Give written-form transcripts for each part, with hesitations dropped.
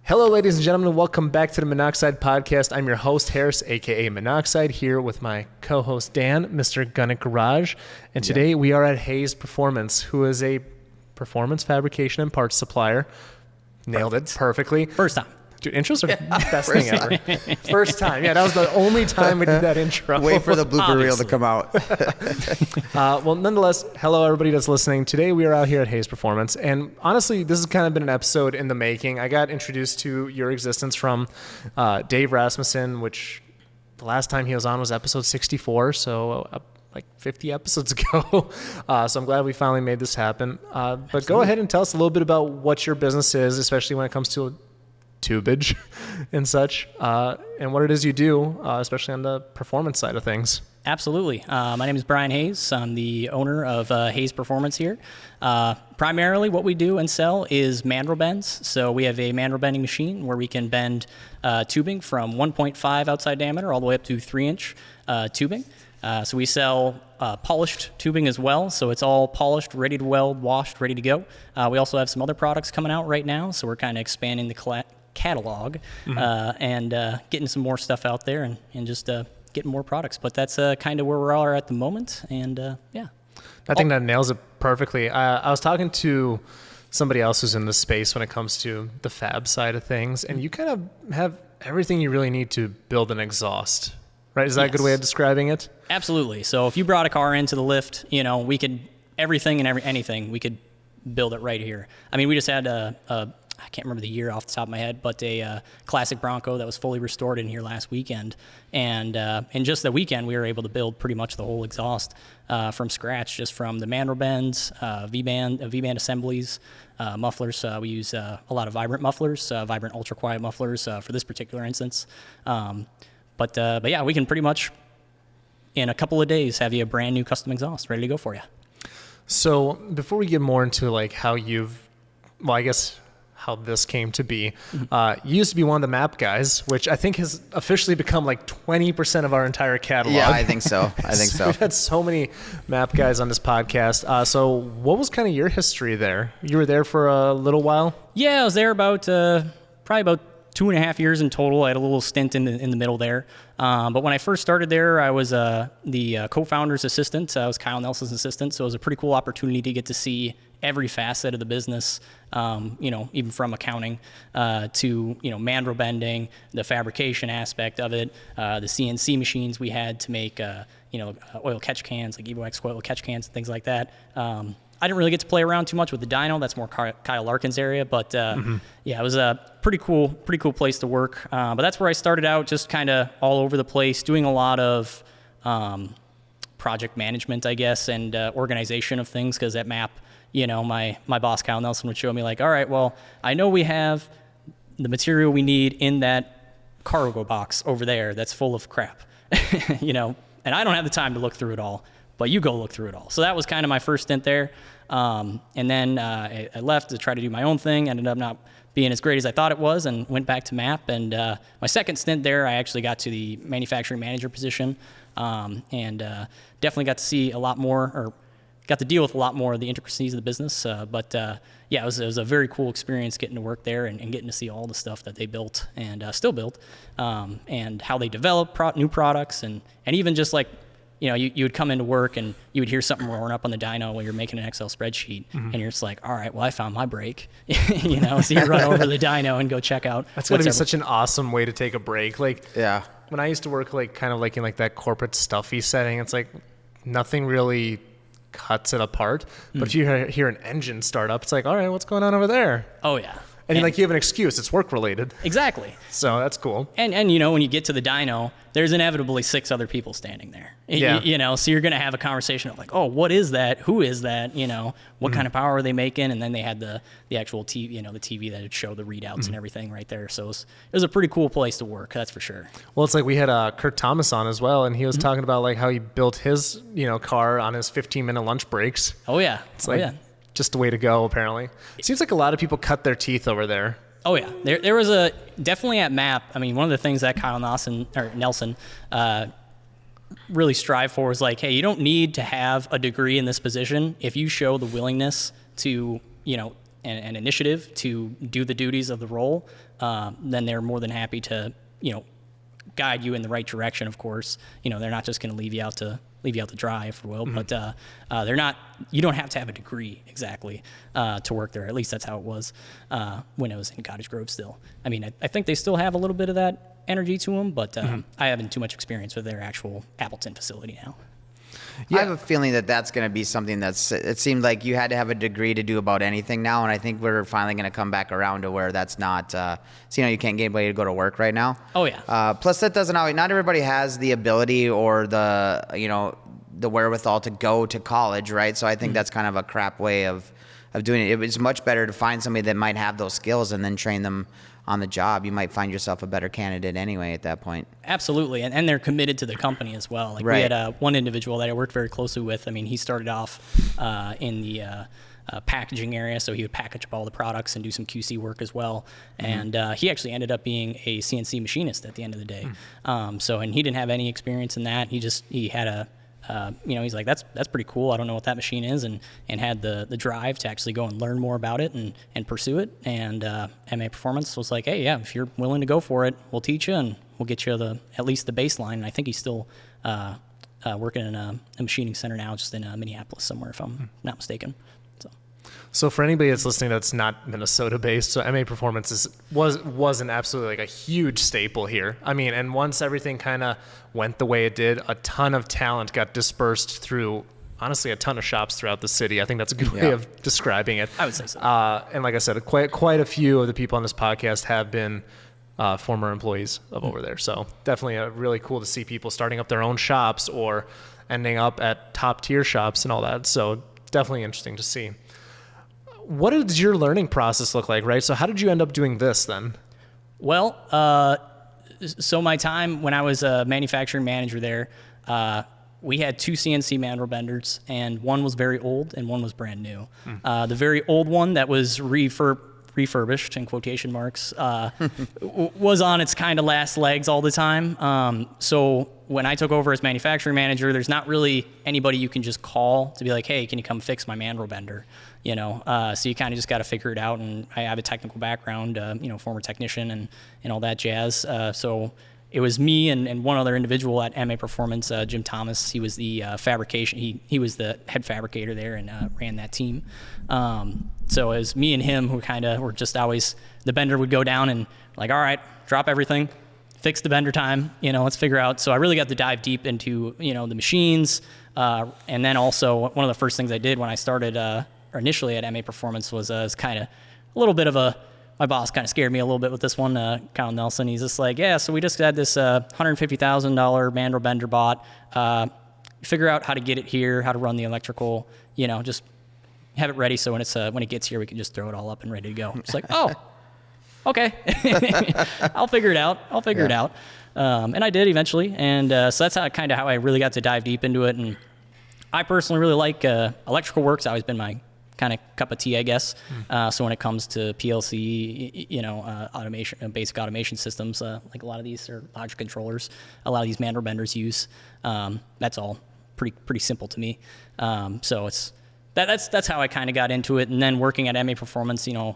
Hello, ladies and gentlemen. Welcome back to the Monoxide Podcast. I'm your host, Harris, a.k.a. Monoxide, here with my co-host, Dan, Mr. Gunnick Garage. And today we are at Haze Performance, who is a performance fabrication and parts supplier. Nailed it perfectly. First time. Dude, intros are the best thing ever. First time. Yeah, that was the only time we did that intro. Wait for the blooper reel to come out. Well, nonetheless, hello everybody that's listening. Today we are out here at Haze Performance, and honestly, this has kind of been an episode in the making. I got introduced to your existence from Dave Rasmussen, which the last time he was on was episode 64, so like 50 episodes ago. So I'm glad we finally made this happen. But go ahead and tell us a little bit about what your business is, especially when it comes to tubage and such, and what it is you do, especially on the performance side of things. Absolutely. My name is Bryan Haze. I'm the owner of Haze Performance here. Primarily what we do and sell is mandrel bends. So we have a mandrel bending machine where we can bend tubing from 1.5 outside diameter all the way up to 3-inch tubing. So we sell polished tubing as well. So it's all polished, ready to weld, washed, ready to go. We also have some other products coming out right now. So we're kind of expanding the catalog and getting some more stuff out there and just getting more products. But that's kind of where we are at the moment. And yeah. I think that nails it perfectly. I was talking to somebody else who's in the space when it comes to the fab side of things, and you kind of have everything you really need to build an exhaust, right? Is that a good way of describing it? Absolutely. So if you brought a car into the lift, we could, everything and anything, we could build it right here. I mean, we just had I can't remember the year off the top of my head, but a classic Bronco that was fully restored in here last weekend. And in just the weekend, we were able to build pretty much the whole exhaust from scratch, just from the mandrel bends, V-band assemblies, mufflers. We use a lot of vibrant mufflers, vibrant ultra quiet mufflers for this particular instance. But yeah, we can pretty much in a couple of days have you a brand new custom exhaust ready to go for you. So before we get more into like how how this came to be. You used to be one of the MAP guys, which I think has officially become like 20% of our entire catalog. Yeah, I think so. We've had so many MAP guys on this podcast. So what was kind of your history there? You were there for a little while? Yeah, I was there about probably about 2.5 years in total. I had a little stint in the middle there. But when I first started there, I was the co-founder's assistant. I was Kyle Nelson's assistant. So it was a pretty cool opportunity to get to see every facet of the business, even from accounting to, mandrel bending, the fabrication aspect of it, the CNC machines we had to make, oil catch cans, like EvoX oil catch cans and things like that. I didn't really get to play around too much with the dyno. That's more Kyle Larkin's area, but yeah, it was a pretty cool place to work. But that's where I started out, just kind of all over the place, doing a lot of project management, I guess, and organization of things. Because at MAP, my boss Kyle Nelson would show me like, all right, well, I know we have the material we need in that cargo box over there that's full of crap, and I don't have the time to look through it all. But you go look through it all. So that was kind of my first stint there. And then I left to try to do my own thing. Ended up not being as great as I thought it was and went back to MAP. And my second stint there, I actually got to the manufacturing manager position and definitely got to see a lot more, or got to deal with a lot more of the intricacies of the business. But yeah, it was a very cool experience getting to work there and getting to see all the stuff that they built and still build and how they develop new products and even just like, you would come into work and you would hear something roaring up on the dyno while you're making an Excel spreadsheet, and you're just like, all right, well, I found my break, so you run over to the dyno and go check out. That's going to be such an awesome way to take a break. Like, yeah, when I used to work kind of in that corporate stuffy setting, it's like nothing really cuts it apart. But if you hear an engine start up, it's like, all right, what's going on over there? Oh yeah. And you have an excuse. It's work related. Exactly. So that's cool. And when you get to the dyno, there's inevitably 6 other people standing there. Yeah. So you're going to have a conversation of like, oh, what is that? Who is that? What kind of power are they making? And then they had the actual TV, the TV that would show the readouts and everything right there. So it was a pretty cool place to work. That's for sure. Well, it's like we had Kurt Thomas on as well, and he was talking about like how he built his, car on his 15-minute lunch breaks. Oh yeah. It's like, just the way to go, apparently. It seems like a lot of people cut their teeth over there. Oh yeah, there was definitely at MAP. I mean, one of the things that Kyle Nelson really strive for is like, hey, you don't need to have a degree in this position if you show the willingness to, and initiative to do the duties of the role, then they're more than happy to, guide you in the right direction. Of course, they're not just going to leave you out to dry, if you will. But they're not. You don't have to have a degree exactly to work there. At least that's how it was when I was in Cottage Grove. Still, I mean, I think they still have a little bit of that energy to them, but I haven't too much experience with their actual Appleton facility now. I have a feeling that that's going to be something it seemed like you had to have a degree to do about anything now, and I think we're finally going to come back around to where that's not, you can't get anybody to go to work right now. Oh, yeah. Plus, that doesn't always, not everybody has the ability or the wherewithal to go to college, right? So I think that's kind of a crap way of doing it. It was much better to find somebody that might have those skills and then train them on the job. You might find yourself a better candidate anyway at that point. Absolutely, and they're committed to the company as well. Like, right. We had one individual that I worked very closely with. I mean, he started off in the packaging area, so he would package up all the products and do some QC work as well. And he actually ended up being a CNC machinist at the end of the day. And he didn't have any experience in that. He had a he's like, that's pretty cool. I don't know what that machine is, and had the drive to actually go and learn more about it and pursue it. And MAPerformance was like, hey, yeah, if you're willing to go for it, we'll teach you and we'll get you at least the baseline. And I think he's still working in a machining center now, just in Minneapolis somewhere, if I'm not mistaken. So for anybody that's listening that's not Minnesota based, so MAPerformance was an absolutely like a huge staple here. I mean, and once everything kind of went the way it did, a ton of talent got dispersed through, honestly, a ton of shops throughout the city. I think that's a good way of describing it. I would say so. And like I said, quite a few of the people on this podcast have been former employees of over there. So definitely really cool to see people starting up their own shops or ending up at top tier shops and all that. So definitely interesting to see. What did your learning process look like, right? So how did you end up doing this then? Well, so my time when I was a manufacturing manager there, we had 2 CNC Mandrel benders, and one was very old and one was brand new. The very old one that was refurbished, in quotation marks, was on its kind of last legs all the time. So when I took over as manufacturing manager, there's not really anybody you can just call to be like, hey, can you come fix my Mandrel bender? So you kind of just got to figure it out. And I have a technical background, former technician and all that jazz. So it was me and one other individual at MAPerformance, Jim Thomas. He was the fabrication. He was the head fabricator there and ran that team. So it was me and him who kind of were just always, the bender would go down and like, all right, drop everything, fix the bender time, let's figure out. So I really got to dive deep into, the machines. And then also one of the first things I did when I started or initially at MAPerformance was kind of a little bit of my boss kind of scared me a little bit with this one, Kyle Nelson. He's just like, yeah, so we just had this $150,000 Mandrel bender bought. Figure out how to get it here, how to run the electrical, just have it ready so when it gets here, we can just throw it all up and ready to go. It's like, oh, okay. I'll figure it out. it out. And I did eventually. And so that's how I really got to dive deep into it. And I personally really like electrical work. It's always been my kind of cup of tea, I guess. So when it comes to PLC, automation, basic automation systems, like a lot of these are logic controllers, a lot of these Mandrel benders use. That's all pretty simple to me. So that's how I kind of got into it. And then working at MAPerformance,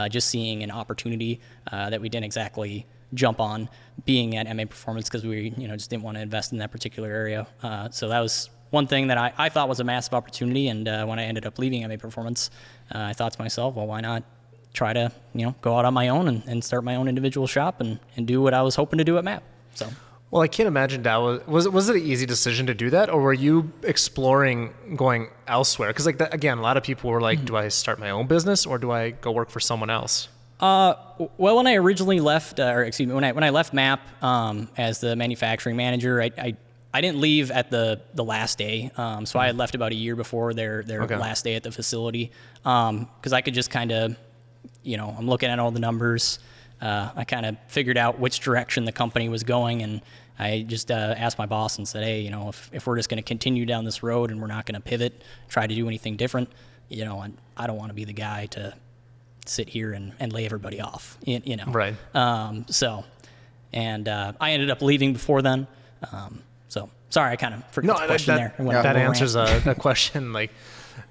just seeing an opportunity that we didn't exactly jump on being at MAPerformance because we just didn't want to invest in that particular area. So that was one thing that I thought was a massive opportunity. And when I ended up leaving MAPerformance, I thought to myself, well, why not try to go out on my own and start my own individual shop and do what I was hoping to do at MAP. So. Well, I can't imagine that was it an easy decision to do that, or were you exploring going elsewhere? Because again, a lot of people were like, do I start my own business or do I go work for someone else? Well, when I originally left, when I left MAP as the manufacturing manager, I didn't leave at the last day. So I had left about a year before their last day at the facility, because I could just kind of, I'm looking at all the numbers. I kind of figured out which direction the company was going, and I just asked my boss and said, hey, if we're just going to continue down this road and we're not going to pivot, try to do anything different, I don't want to be the guy to sit here and lay everybody off, Right. I ended up leaving before then. So sorry, I kind of forgot the question there. That answers a question.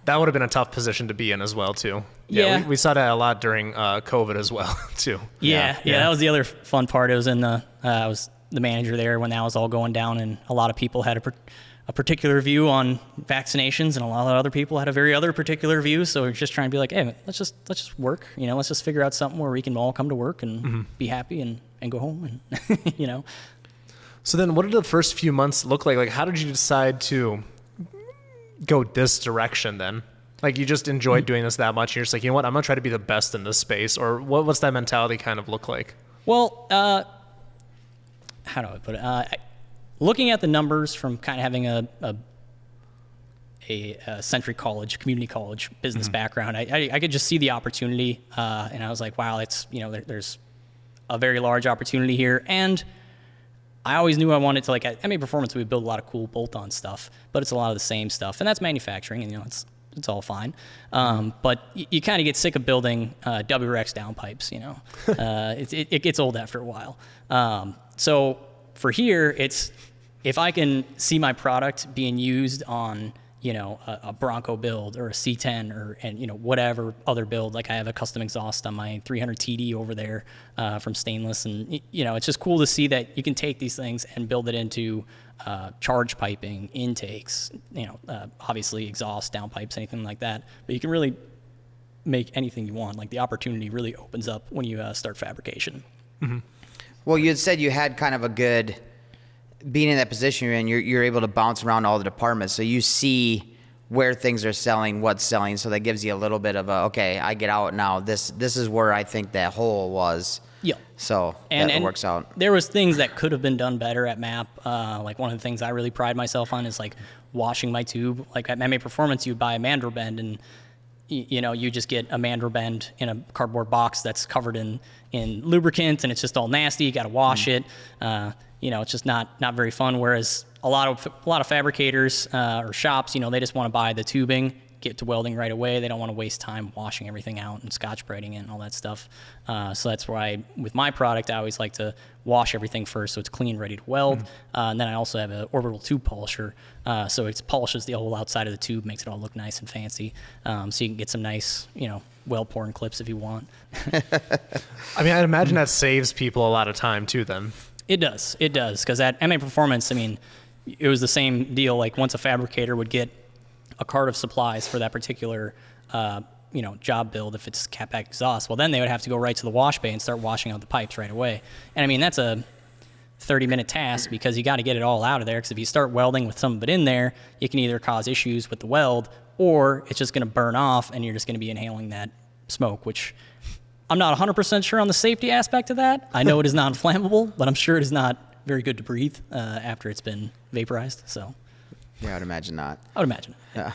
that would have been a tough position to be in as well too. Yeah. We saw that a lot during COVID as well too. Yeah, that was the other fun part. It was I was the manager there when that was all going down, and a lot of people had a particular view on vaccinations, and a lot of other people had a very other particular view. So we're just trying to be like, hey, let's just work. Let's just figure out something where we can all come to work and be happy and go home, and So then, what did the first few months look like? Like, how did you decide to go this direction then? Like, you just enjoyed doing this that much, and you're just like, you know what, I'm gonna try to be the best in this space, or what's that mentality kind of look like? Well, how do I put it? Looking at the numbers from kind of having a Century College, community college business background, I could just see the opportunity, and I was like, wow, it's there's a very large opportunity here, and I always knew I wanted to, like, at MAPerformance, we build a lot of cool bolt-on stuff, but it's a lot of the same stuff, and that's manufacturing, and it's all fine. But you kind of get sick of building WRX downpipes, it gets old after a while. So for here, it's if I can see my product being used on a Bronco build or a C10 and whatever other build. Like I have a custom exhaust on my 300 TD over there from stainless, and it's just cool to see that you can take these things and build it into charge piping, intakes, obviously exhaust, downpipes, anything like that. But you can really make anything you want. Like the opportunity really opens up when you start fabrication. Mm-hmm. Well, you had said you had kind of a good, being in that position you're in, you're able to bounce around all the departments. So you see where things are selling, what's selling. So that gives you a little bit of okay, I get out now. This is where I think that hole was. Yeah. So that works out. There was things that could have been done better at MAP. Like one of the things I really pride myself on is like washing my tube. Like at MAPerformance, you buy a Mandrel bend and you just get a Mandrel bend in a cardboard box that's covered in lubricant, and it's just all nasty. You got to wash it. It's just not very fun. Whereas a lot of fabricators or shops, they just want to buy the tubing, get to welding right away. They don't want to waste time washing everything out and Scotch Brighting it and all that stuff. So that's why with my product, I always like to wash everything first so it's clean, ready to weld. And then I also have an orbital tube polisher. So it polishes the whole outside of the tube, makes it all look nice and fancy. So you can get some nice, weld-pouring clips if you want. I mean, I'd imagine that saves people a lot of time too then. It does. Because at MAPerformance, it was the same deal. Like once a fabricator would get a cart of supplies for that particular, job build, if it's catback exhaust, well, then they would have to go right to the wash bay and start washing out the pipes right away. And that's a 30-minute task because you got to get it all out of there. Because if you start welding with some of it in there, you can either cause issues with the weld or it's just going to burn off and you're just going to be inhaling that smoke, which I'm not 100% sure on the safety aspect of that. I know it is non-flammable, but I'm sure it is not very good to breathe after it's been vaporized. So, yeah, I would imagine not. I would imagine. Yeah.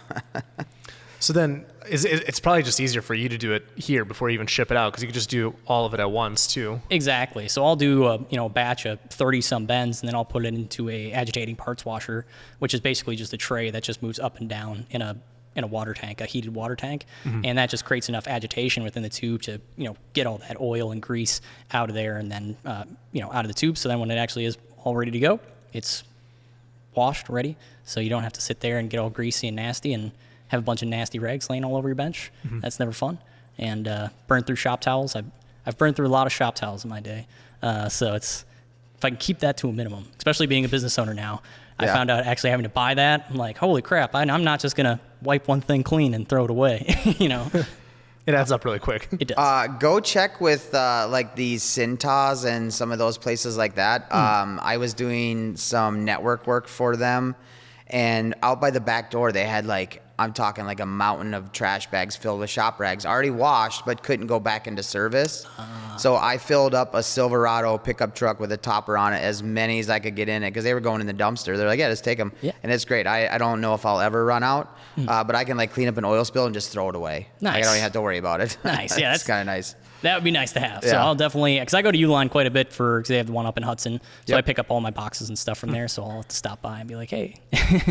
So then, it's probably just easier for you to do it here before you even ship it out because you could just do all of it at once too. Exactly. So I'll do a batch of 30-some bends, and then I'll put it into a agitating parts washer, which is basically just a tray that just moves up and down in a water tank, a heated water tank, and that just creates enough agitation within the tube to get all that oil and grease out of there, and then out of the tube. So then when it actually is all ready to go, it's washed, ready. So you don't have to sit there and get all greasy and nasty and have a bunch of nasty rags laying all over your bench. That's never fun. And burn through shop towels. I've burned through a lot of shop towels in my day. So if I can keep that to a minimum, especially being a business owner now, I found out actually having to buy that. I'm like, holy crap! I'm not just gonna wipe one thing clean and throw it away. It adds up really quick. It does. Go check with like these Cintas and some of those places like that. I was doing some network work for them, and out by the back door they had I'm talking like a mountain of trash bags filled with shop rags, already washed, but couldn't go back into service. So I filled up a Silverado pickup truck with a topper on it, as many as I could get in it, because they were going in the dumpster. They're like, yeah, just take them. Yeah. And it's great. I don't know if I'll ever run out, but I can clean up an oil spill and just throw it away. Nice. I don't even have to worry about it. Nice. Yeah, that's kind of nice. That would be nice to have. Yeah. So I'll definitely, because I go to Uline quite a bit because they have the one up in Hudson. So I pick up all my boxes and stuff from there. So I'll have to stop by and be like, hey,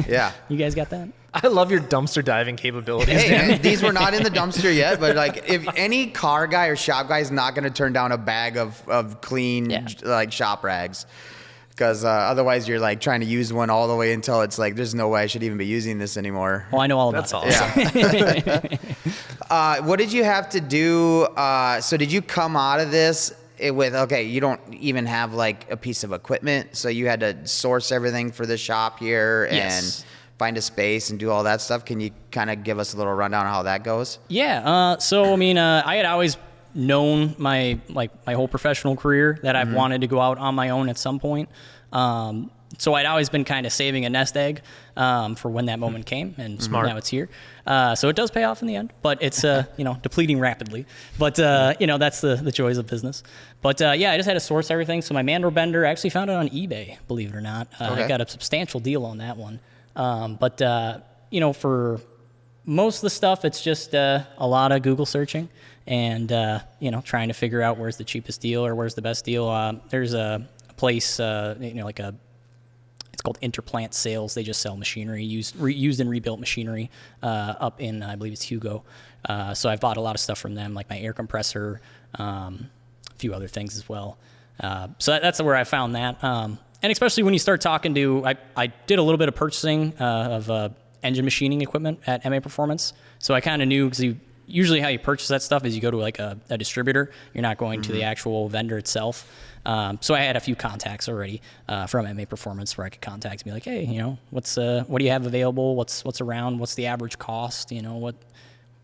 yeah, you guys got that? I love your dumpster diving capabilities. Hey, man, these were not in the dumpster yet, but if any car guy or shop guy is not going to turn down a bag of clean shop rags, Because otherwise you're like trying to use one all the way until it's like, there's no way I should even be using this anymore. Well, I know all about That's awesome. What did you have to do? So did you come out of this with, okay, you don't even have like a piece of equipment, so you had to source everything for the shop here Yes. and find a space and do all that stuff. Can you kind of give us a little rundown on how that goes? Yeah. So I mean, I had always known my whole professional career that I've wanted to go out on my own at some point. So I'd always been kind of saving a nest egg for when that moment came, and now it's here. So it does pay off in the end, but it's depleting rapidly. But that's the joys of business. But yeah, I just had to source everything. So my Mandrel bender, I actually found it on eBay, believe it or not. I got a substantial deal on that one. But for most of the stuff, it's just a lot of Google searching and trying to figure out where's the cheapest deal or where's the best deal. There's a place, it's called Interplant Sales. They just sell machinery, used and rebuilt machinery up in, I believe it's Hugo. So I've bought a lot of stuff from them, like my air compressor, a few other things as well. So that's where I found that. And especially when you start talking to, I did a little bit of purchasing of engine machining equipment at MAPerformance. So I kind of knew, because usually how you purchase that stuff is you go to like a distributor. You're not going to the actual vendor itself. So I had a few contacts already from MAPerformance where I could contact and be like, hey, what do you have available? What's around? What's the average cost?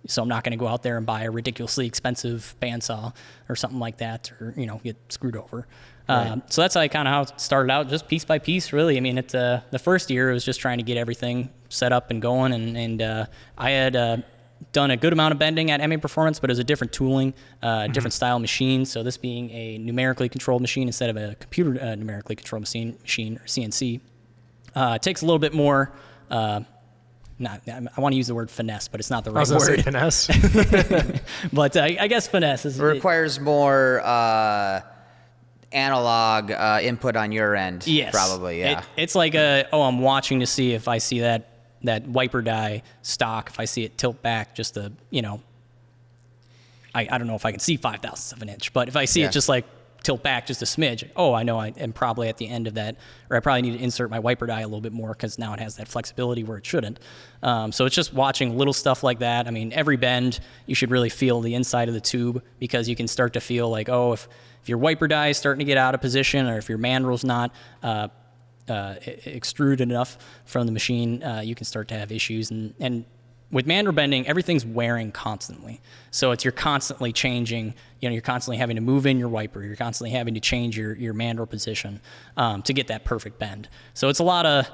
So I'm not going to go out there and buy a ridiculously expensive bandsaw or something like that, or get screwed over. Right. So that's kind of how it started out, just piece by piece, really. I mean, the first year it was just trying to get everything set up and going, and I had done a good amount of bending at MAPerformance, but it was a different tooling, different style machine. So this being a numerically controlled machine instead of a computer numerically controlled machine or CNC, it takes a little bit more. I want to use the word finesse, but it's not the right word. I was going to say finesse. But I guess finesse is... It requires more analog input on your end. Yes. Probably, yeah. It's like I'm watching to see if I see that wiper die stock, if I see it tilt back just I don't know if I can see 0.005 of an inch, but if I see it just like tilt back just a smidge, I know I am probably at the end of that, or I probably need to insert my wiper die a little bit more because now it has that flexibility where it shouldn't. So it's just watching little stuff like that. I mean, every bend, you should really feel the inside of the tube, because you can start to feel like, if your wiper die is starting to get out of position, or if your mandrel's not extruded enough from the machine, you can start to have issues. And with mandrel bending, everything's wearing constantly. So you're constantly changing, you're constantly having to move in your wiper. You're constantly having to change your mandrel position to get that perfect bend. So it's a lot of,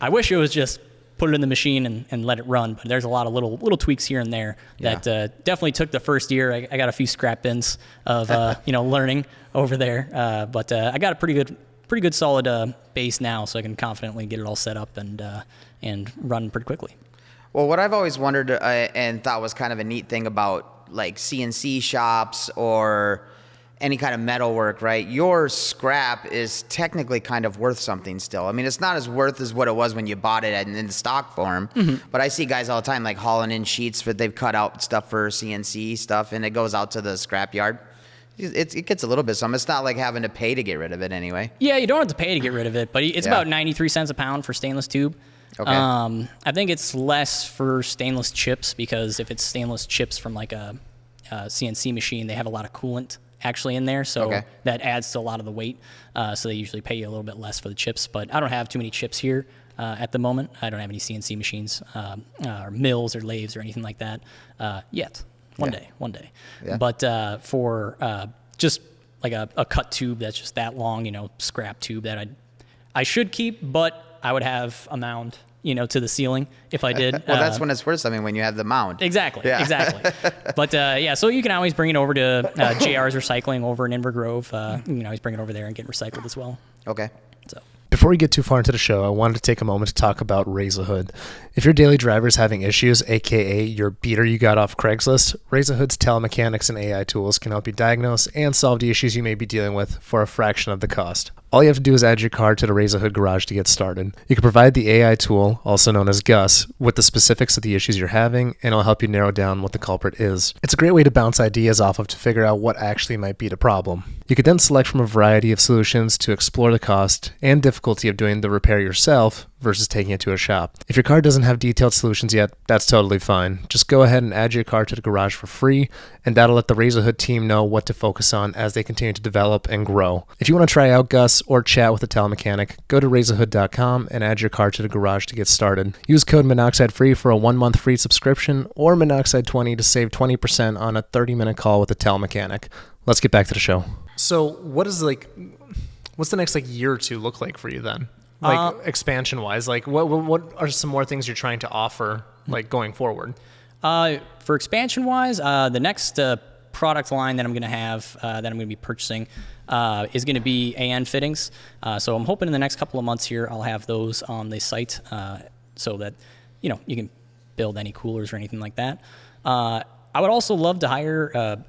I wish it was just put it in the machine and let it run, but there's a lot of little tweaks here and there that definitely took the first year. I got a few scrap bins of, learning over there. But I got a pretty good solid base now, so I can confidently get it all set up and run pretty quickly. Well, what I've always wondered and thought was kind of a neat thing about like CNC shops or any kind of metal work, right? Your scrap is technically kind of worth something still. I mean, it's not as worth as what it was when you bought it in the stock form, but I see guys all the time like hauling in sheets that they've cut out stuff for CNC stuff, and it goes out to the scrap yard. It gets a little bit some. It's not like having to pay to get rid of it anyway. Yeah, you don't have to pay to get rid of it, but it's about 93 cents a pound for stainless tube. Okay. I think it's less for stainless chips, because if it's stainless chips from like a CNC machine, they have a lot of coolant actually in there, so that adds to a lot of the weight. So they usually pay you a little bit less for the chips, but I don't have too many chips here at the moment. I don't have any CNC machines or mills or lathes or anything like that yet. One day. Yeah. But for just like a cut tube that's just that long, scrap tube that I should keep, but I would have a mound, to the ceiling if I did. Well, that's when it's worth something, when you have the mound. Exactly. But so you can always bring it over to JR's Recycling over in Invergrove. You can always bring it over there and get recycled as well. Okay. So. Before we get too far into the show, I wanted to take a moment to talk about Razohood. If your daily driver is having issues, aka your beater you got off Craigslist, Razohood's telemechanics and AI tools can help you diagnose and solve the issues you may be dealing with for a fraction of the cost. All you have to do is add your car to the Raise a Hood garage to get started. You can provide the AI tool, also known as Gus, with the specifics of the issues you're having, and it'll help you narrow down what the culprit is. It's a great way to bounce ideas off of to figure out what actually might be the problem. You could then select from a variety of solutions to explore the cost and difficulty of doing the repair yourself versus taking it to a shop. If your car doesn't have detailed solutions yet, that's totally fine. Just go ahead and add your car to the garage for free, and that'll let the Raise a Hood team know what to focus on as they continue to develop and grow. If you want to try out Gus or chat with a telemechanic, go to raiseahood.com and add your car to the garage to get started. Use code MONOXIDE-FREE for a 1-month free subscription, or Monoxide20 to save 20% on a 30-minute call with a telemechanic. Let's get back to the show. So what's the next year or two look like for you then? Expansion wise, what are some more things you're trying to offer going forward? For expansion wise, the next product line that I'm going to have, that I'm going to be purchasing, is going to be AN fittings. So I'm hoping in the next couple of months here, I'll have those on the site, so that, you can build any coolers or anything like that. I would also love to hire,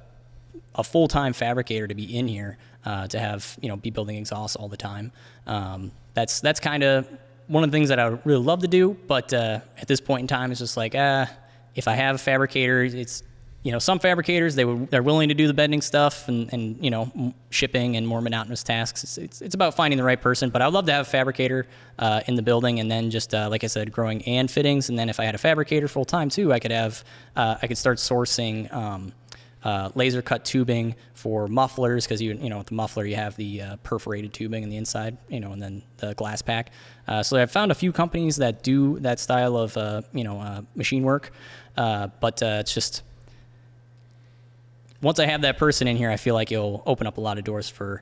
a full-time fabricator to be in here, to have, be building exhausts all the time. That's kind of one of the things that I would really love to do, but at this point in time, it's just if I have a fabricator, it's, some fabricators, they're willing to do the bending stuff and shipping and more monotonous tasks. It's about finding the right person, but I would love to have a fabricator in the building, and then just like I said, growing and fittings. And then if I had a fabricator full time too, I could start sourcing laser cut tubing for mufflers, because with the muffler you have the perforated tubing in the inside, and then the glass pack. So I've found a few companies that do that style of machine work, but it's just, once I have that person in here, I feel like it'll open up a lot of doors for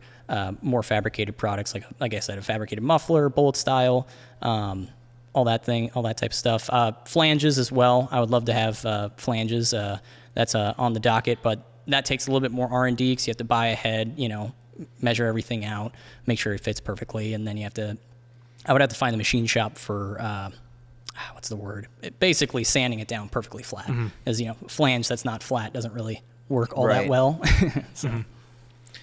more fabricated products, like I said, a fabricated muffler, bullet style, all that type of stuff. Flanges as well. I would love to have flanges. That's on the docket, but that takes a little bit more R&D, because you have to buy ahead, measure everything out, make sure it fits perfectly, and then I would have to find the machine shop for, what's the word? Basically sanding it down perfectly flat. As flange that's not flat doesn't really work all that well. So.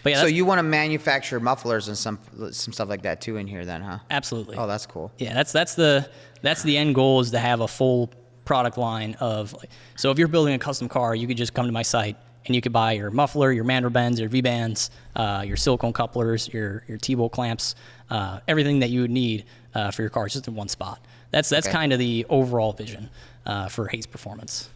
But yeah, so you want to manufacture mufflers and some stuff like that too in here then, huh? Absolutely. Oh, that's cool. Yeah, that's the end goal, is to have a full product line of, so if you're building a custom car, you could just come to my site and you could buy your muffler, your Mandrel bends, your V-bands, your silicone couplers, your T-bolt clamps, everything that you would need for your car, just in one spot. That's okay. Kind of the overall vision for Haze Performance.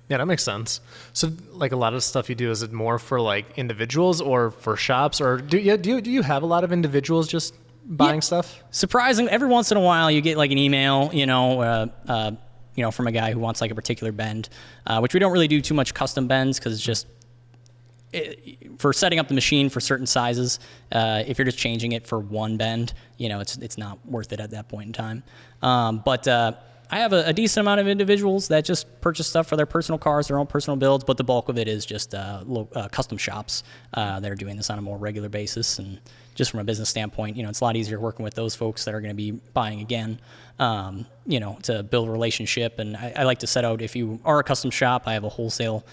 Yeah, that makes sense. So, a lot of stuff you do, is it more for individuals or for shops, or do you have a lot of individuals just buying stuff? Surprisingly, every once in a while you get an email, from a guy who wants a particular bend, which we don't really do too much custom bends, because it's just for setting up the machine for certain sizes. If you're just changing it for one bend, it's not worth it at that point in time. But I have a decent amount of individuals that just purchase stuff for their personal cars, their own personal builds, but the bulk of it is just custom shops that are doing this on a more regular basis. And just from a business standpoint, it's a lot easier working with those folks that are going to be buying again, to build a relationship. And I like to set out, if you are a custom shop, I have a wholesale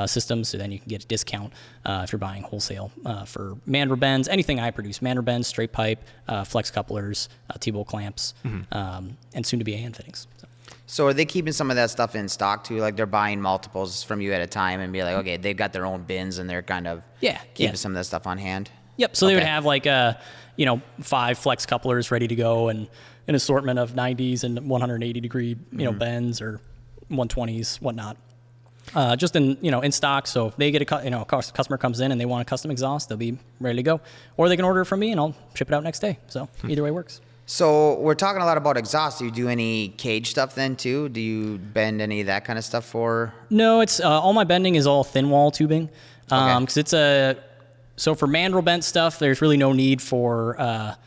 system, so then you can get a discount if you're buying wholesale for Mandrel bends, anything I produce, Mandrel bends, straight pipe, flex couplers, T-bolt clamps, and soon to be AN fittings. So are they keeping some of that stuff in stock too? They're buying multiples from you at a time and be like, okay, they've got their own bins and they're kind of keeping some of that stuff on hand? Yep. So they would have 5 flex couplers ready to go, and an assortment of 90s and 180 degree, bends, or 120s, whatnot. Just in stock. So if they get a customer comes in and they want a custom exhaust, they'll be ready to go, or they can order it from me and I'll ship it out next day. So either way works. So we're talking a lot about exhaust. Do you do any cage stuff then too? Do you bend any of that kind of stuff for? No, it's all my bending is all thin wall tubing, because it's so for Mandrel bent stuff, there's really no need for a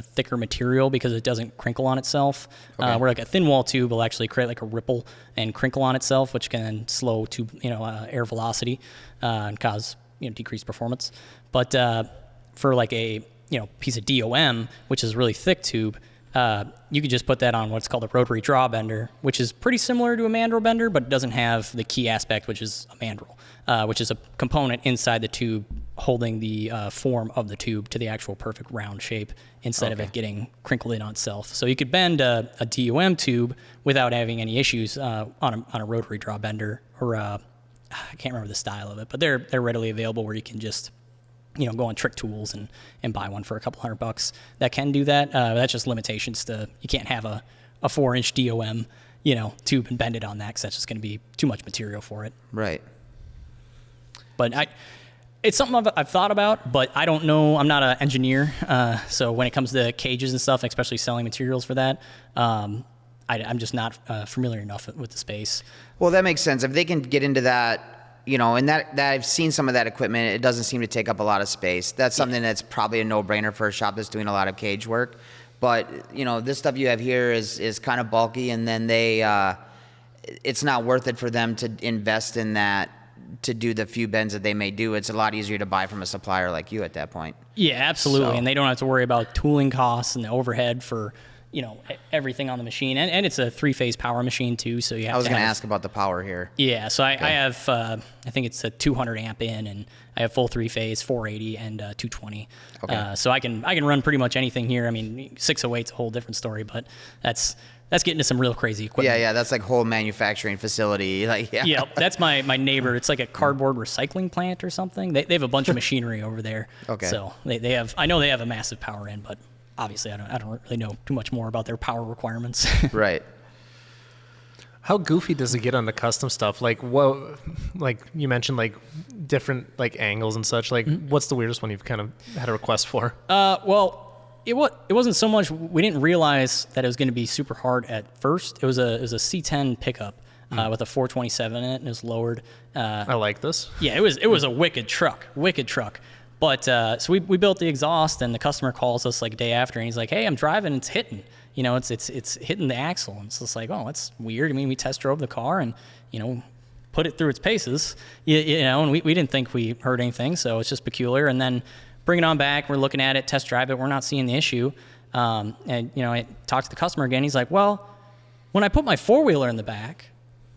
thicker material, because it doesn't crinkle on itself. Where a thin wall tube will actually create a ripple and crinkle on itself, which can slow tube air velocity and cause decreased performance. But for a piece of DOM, which is a really thick tube, you could just put that on what's called a rotary draw bender, which is pretty similar to a Mandrel bender, but doesn't have the key aspect, which is a Mandrel, which is a component inside the tube holding the form of the tube to the actual perfect round shape instead of it getting crinkled in on itself. So you could bend a DOM tube without having any issues on a rotary draw bender, or I can't remember the style of it, but they're readily available where you can just go on Trick Tools and buy one for a couple $100 that can do that. That's just limitations to, you can't have a 4-inch DOM tube and bend it on that, because that's just going to be too much material for it. Right. But it's something I've thought about, but I don't know. I'm not an engineer, so when it comes to cages and stuff, especially selling materials for that, I'm just not familiar enough with the space. Well, that makes sense. If they can get into that, and that I've seen some of that equipment, it doesn't seem to take up a lot of space. That's something that's probably a no-brainer for a shop that's doing a lot of cage work. But, this stuff you have here is kind of bulky, and then it's not worth it for them to invest in that to do the few bends that they may do. It's a lot easier to buy from a supplier like you at that point. Yeah, absolutely. So. And they don't have to worry about tooling costs and the overhead for, everything on the machine. And it's a 3-phase power machine too, so you have to I was going to ask about the power here. Yeah, so I have, I think it's a 200 amp in, and I have full 3-phase, 480 and 220. Okay. So I can run pretty much anything here. I mean, 608's a whole different story, but that's getting to some real crazy equipment. Yeah, that's like whole manufacturing facility. Yeah, that's my neighbor. It's like a cardboard recycling plant or something. They have a bunch of machinery over there. Okay. So they have, I know they have a massive power in, but obviously I don't really know too much more about their power requirements. Right. How goofy does it get on the custom stuff? Like, like you mentioned, like different like angles and such. Like, what's the weirdest one you've kind of had a request for? Well, it wasn't so much, we didn't realize that it was going to be super hard at first. It was a C10 pickup with a 427 in it, and it was lowered. I like this. Yeah, it was a wicked truck. But so we built the exhaust, and the customer calls us like a day after, and he's like, "Hey, I'm driving, it's hitting. It's hitting the axle." And it's just like, "Oh, that's weird." I mean, we test drove the car and put it through its paces, and we didn't think we heard anything, so it's just peculiar. And then bring it on back, we're looking at it, test drive it, we're not seeing the issue. And I talked to the customer again. He's like, "Well, when I put my 4-wheeler in the back,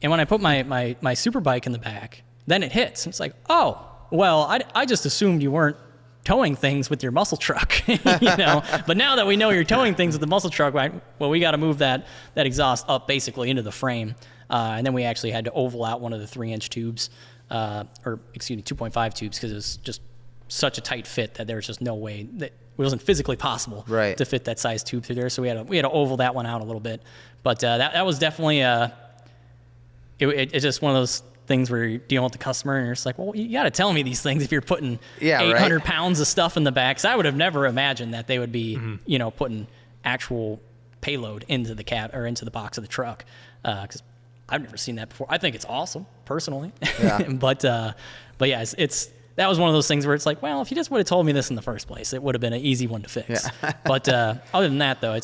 and when I put my super bike in the back, then it hits." And it's like, "Oh, well, I just assumed you weren't towing things with your muscle truck, But now that we know you're towing things with the muscle truck, right, well, we got to move that exhaust up basically into the frame, and then we actually had to oval out one of the 3-inch tubes, 2.5 tubes, because it was just such a tight fit that there was just no way that it wasn't physically possible to fit that size tube through there. So we had to oval that one out a little bit, but that was definitely it's just one of those things where you're dealing with the customer and you're just like, well, you got to tell me these things if you're putting 800 pounds of stuff in the back. So I would have never imagined that they would be, putting actual payload into the cab or into the box of the truck. Cause I've never seen that before. I think it's awesome personally. Yeah. but yeah, that was one of those things where it's like, well, if you just would have told me this in the first place, it would have been an easy one to fix. Yeah. But other than that, though,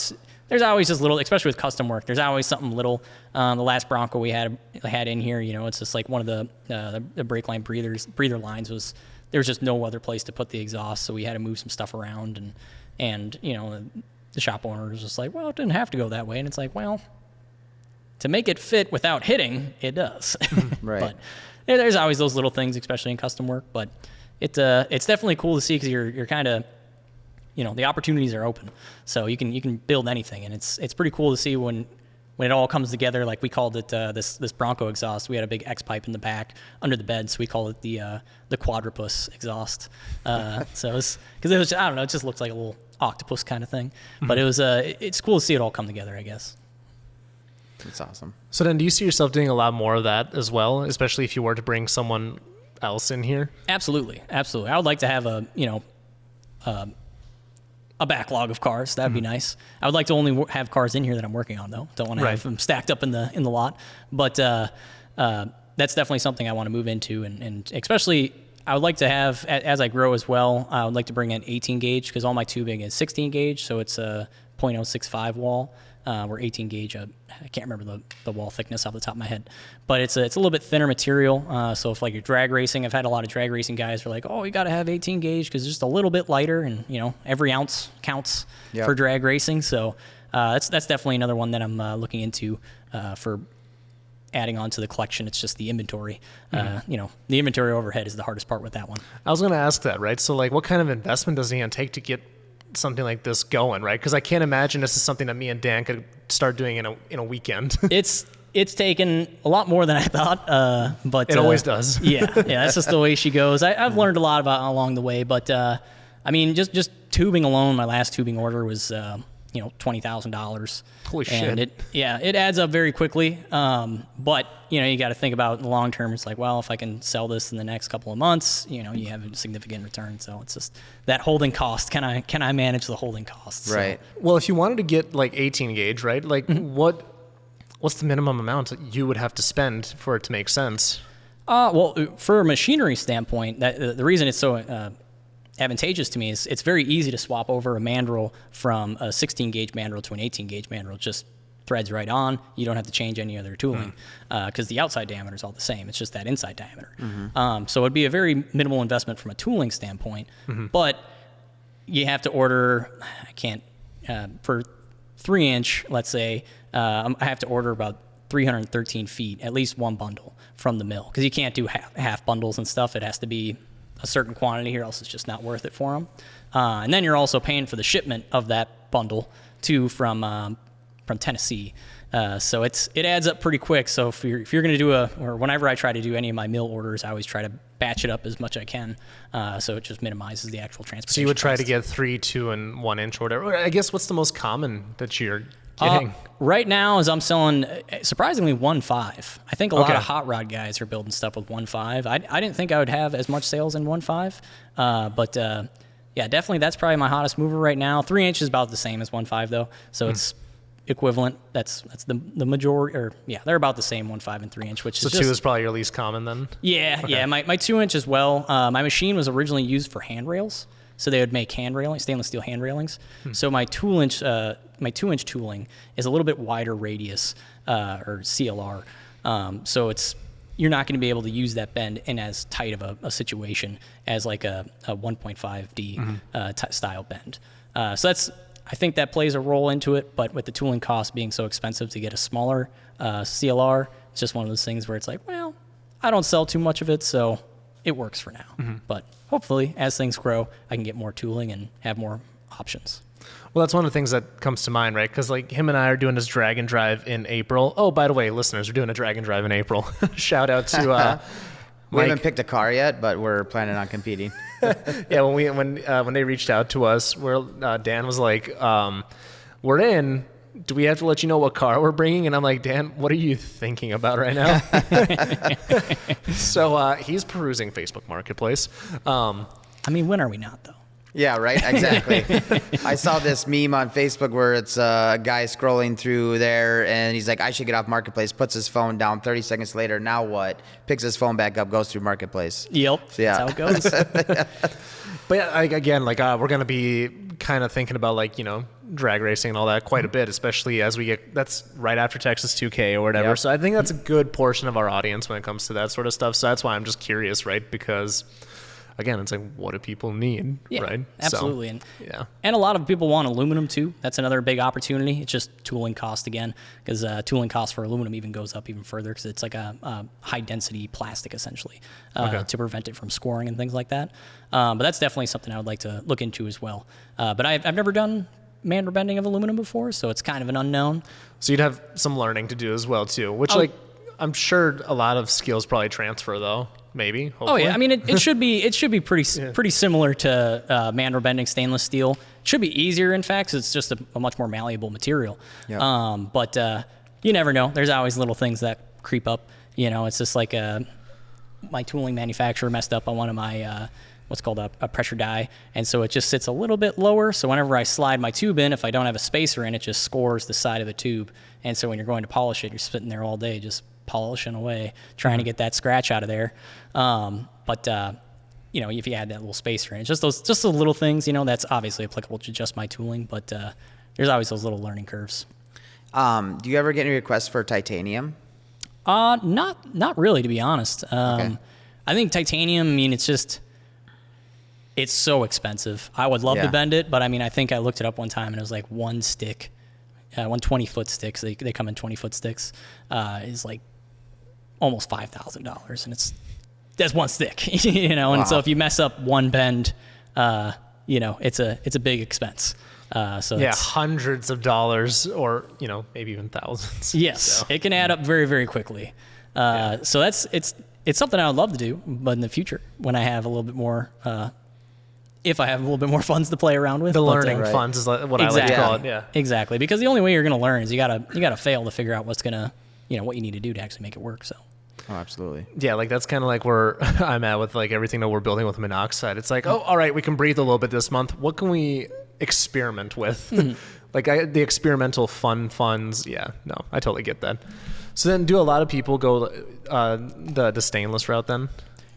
there's always just little, especially with custom work, there's always something little. The last Bronco we had in here, it's just like one of the brake line breather lines there was just no other place to put the exhaust, so we had to move some stuff around, and the shop owner was just like, well, it didn't have to go that way, and it's like, well, to make it fit without hitting, it does. Right. But there's always those little things, especially in custom work, but it's definitely cool to see, because you're kind of, the opportunities are open, so you can build anything, and it's pretty cool to see when it all comes together. Like we called it this Bronco exhaust. We had a big X pipe in the back under the bed, so we call it the quadrupus exhaust. So because it was, I don't know, it just looks like a little octopus kind of thing, but it's cool to see it all come together, I guess. That's awesome. So then, do you see yourself doing a lot more of that as well, especially if you were to bring someone else in here? Absolutely. I would like to have a backlog of cars. That'd be nice. I would like to only have cars in here that I'm working on, though. Don't want to have them stacked up in the lot. But that's definitely something I want to move into, and especially I would like to have, as I grow as well, I would like to bring in 18 gauge, because all my tubing is 16 gauge, so it's a .065 wall. Where 18 gauge, I can't remember the wall thickness off the top of my head, but it's a little bit thinner material. So if like you're drag racing, I've had a lot of drag racing guys who are like, oh, you got to have 18 gauge because it's just a little bit lighter, and every ounce counts for drag racing. So that's definitely another one that I'm looking into for adding on to the collection. It's just the inventory. You know, the inventory overhead is the hardest part with that one. I was going to ask that, right? So like what kind of investment does it take to get something like this going, right? Because I can't imagine this is something that me and Dan could start doing in a weekend. It's taken a lot more than I thought, but it always does. yeah, that's just the way she goes. I've learned a lot about along the way, but I mean, just tubing alone, my last tubing order was $20,000. Holy and shit! It adds up very quickly. But you got to think about in the long term. It's like, well, if I can sell this in the next couple of months, you have a significant return. So it's just that holding cost. Can I manage the holding costs? Right. So, Well, if you wanted to get like 18 gauge, right? Like what's the minimum amount that you would have to spend for it to make sense? well, for a machinery standpoint, that the reason it's so advantageous to me is it's very easy to swap over a mandrel from a 16 gauge mandrel to an 18 gauge mandrel. It just threads right on. You don't have to change any other tooling because the outside diameter is all the same. It's just that inside diameter. So it'd be a very minimal investment from a tooling standpoint, but you have to order. I can't for 3-inch. Let's say I have to order about 313 feet, at least one bundle from the mill, because you can't do half bundles and stuff. It has to be a certain quantity here, else it's just not worth it for them. And then you're also paying for the shipment of that bundle from Tennessee. So it adds up pretty quick. So if you're going to do or whenever I try to do any of my mill orders, I always try to batch it up as much as I can. So it just minimizes the actual transportation. So you would try to cost. get 3, 2, and 1 inch or whatever. I guess what's the most common that you're getting? Right now, as I'm selling, surprisingly, 1.5. I think a lot Okay. of hot rod guys are building stuff with 1.5. I didn't think I would have as much sales in 1.5, but yeah, definitely that's probably my hottest mover right now. 3-inch is about the same as 1.5 though, so it's equivalent. That's the majority, or yeah, they're about the same 1.5 and 3-inch, which So is 2 just, is probably your least common then? yeah. My 2-inch as well. My machine was originally used for handrails. So they would make stainless steel hand railings. So my 2-inch tooling is a little bit wider radius, or CLR. So you're not going to be able to use that bend in as tight of a situation as like a 1.5D style bend. So I think that plays a role into it. But with the tooling cost being so expensive to get a smaller CLR, it's just one of those things where it's like, well, I don't sell too much of it, so it works for now. But hopefully, as things grow, I can get more tooling and have more options. Well, that's one of the things that comes to mind, right? Because like him and I are doing this drag and drive in April. Oh, by the way, listeners, we're doing a drag and drive in April. Shout out to We Mike. haven't picked a car yet, but we're planning on competing. Yeah, when they reached out to us, Dan was like, "We're in. Do we have to let you know what car we're bringing?" And I'm like, Dan, what are you thinking about right now? So he's perusing Facebook Marketplace. I mean, when are we not, though? Yeah, right. Exactly. I saw this meme on Facebook where it's a guy scrolling through there, and he's like, "I should get off Marketplace." Puts his phone down. 30 seconds later, now what? Picks his phone back up, goes through Marketplace. Yep, Yeah. that's how it goes. But yeah, again, we're gonna be kind of thinking about drag racing and all that quite a bit, especially as we get. That's right after Texas 2K or whatever. Yep. So I think that's a good portion of our audience when it comes to that sort of stuff. So that's why I'm just curious, right? Because again, it's like, what do people need, Yeah, right? absolutely. So, yeah. And a lot of people want aluminum too. That's another big opportunity. It's just tooling cost again, because tooling cost for aluminum even goes up even further because it's like a high density plastic essentially to prevent it from scoring and things like that. But that's definitely something I would like to look into as well. But I've never done mandrel bending of aluminum before, so it's kind of an unknown. So you'd have some learning to do as well too, which I'm sure a lot of skills probably transfer though. Maybe. Hopefully. Oh yeah, I mean it should be pretty similar to mandrel bending stainless steel. It should be easier in fact, 'cause it's just a much more malleable material. Yep. But you never know. There's always little things that creep up. It's just like my tooling manufacturer messed up on one of my what's called a pressure die, and so it just sits a little bit lower. So whenever I slide my tube in, if I don't have a spacer in, it just scores the side of the tube. And so when you're going to polish it, you're sitting there all day just polishing away, trying to get that scratch out of there. But if you add that little spacer in, it's just the little things, that's obviously applicable to just my tooling, but there's always those little learning curves. Do you ever get any requests for titanium? Not really, to be honest. Okay. I think titanium, it's so expensive. I would love to Yeah. bend it, but I think I looked it up one time and it was like one stick, 1 20-foot stick. So they come in 20-foot sticks, is like almost $5,000, and that's one stick, you know. And so if you mess up one bend, you know, it's a big expense. So yeah, hundreds of dollars, or you know, maybe even thousands. Yes, so. It can add up very, very quickly. So it's something I would love to do, but in the future, when I have a little bit more, if I have a little bit more funds to play around with, The learning funds is what I like to call it. Yeah, exactly. Because the only way you're going to learn is you gotta fail to figure out what's gonna, you know, what you need to do to actually make it work. So. Oh, absolutely. Yeah, like that's kind of like where I'm at with like everything that we're building with monoxide. It's like, oh, all right, we can breathe a little bit this month. What can we experiment with? Like the experimental fun funds. Yeah, no, I totally get that. So then, do a lot of people go the stainless route then?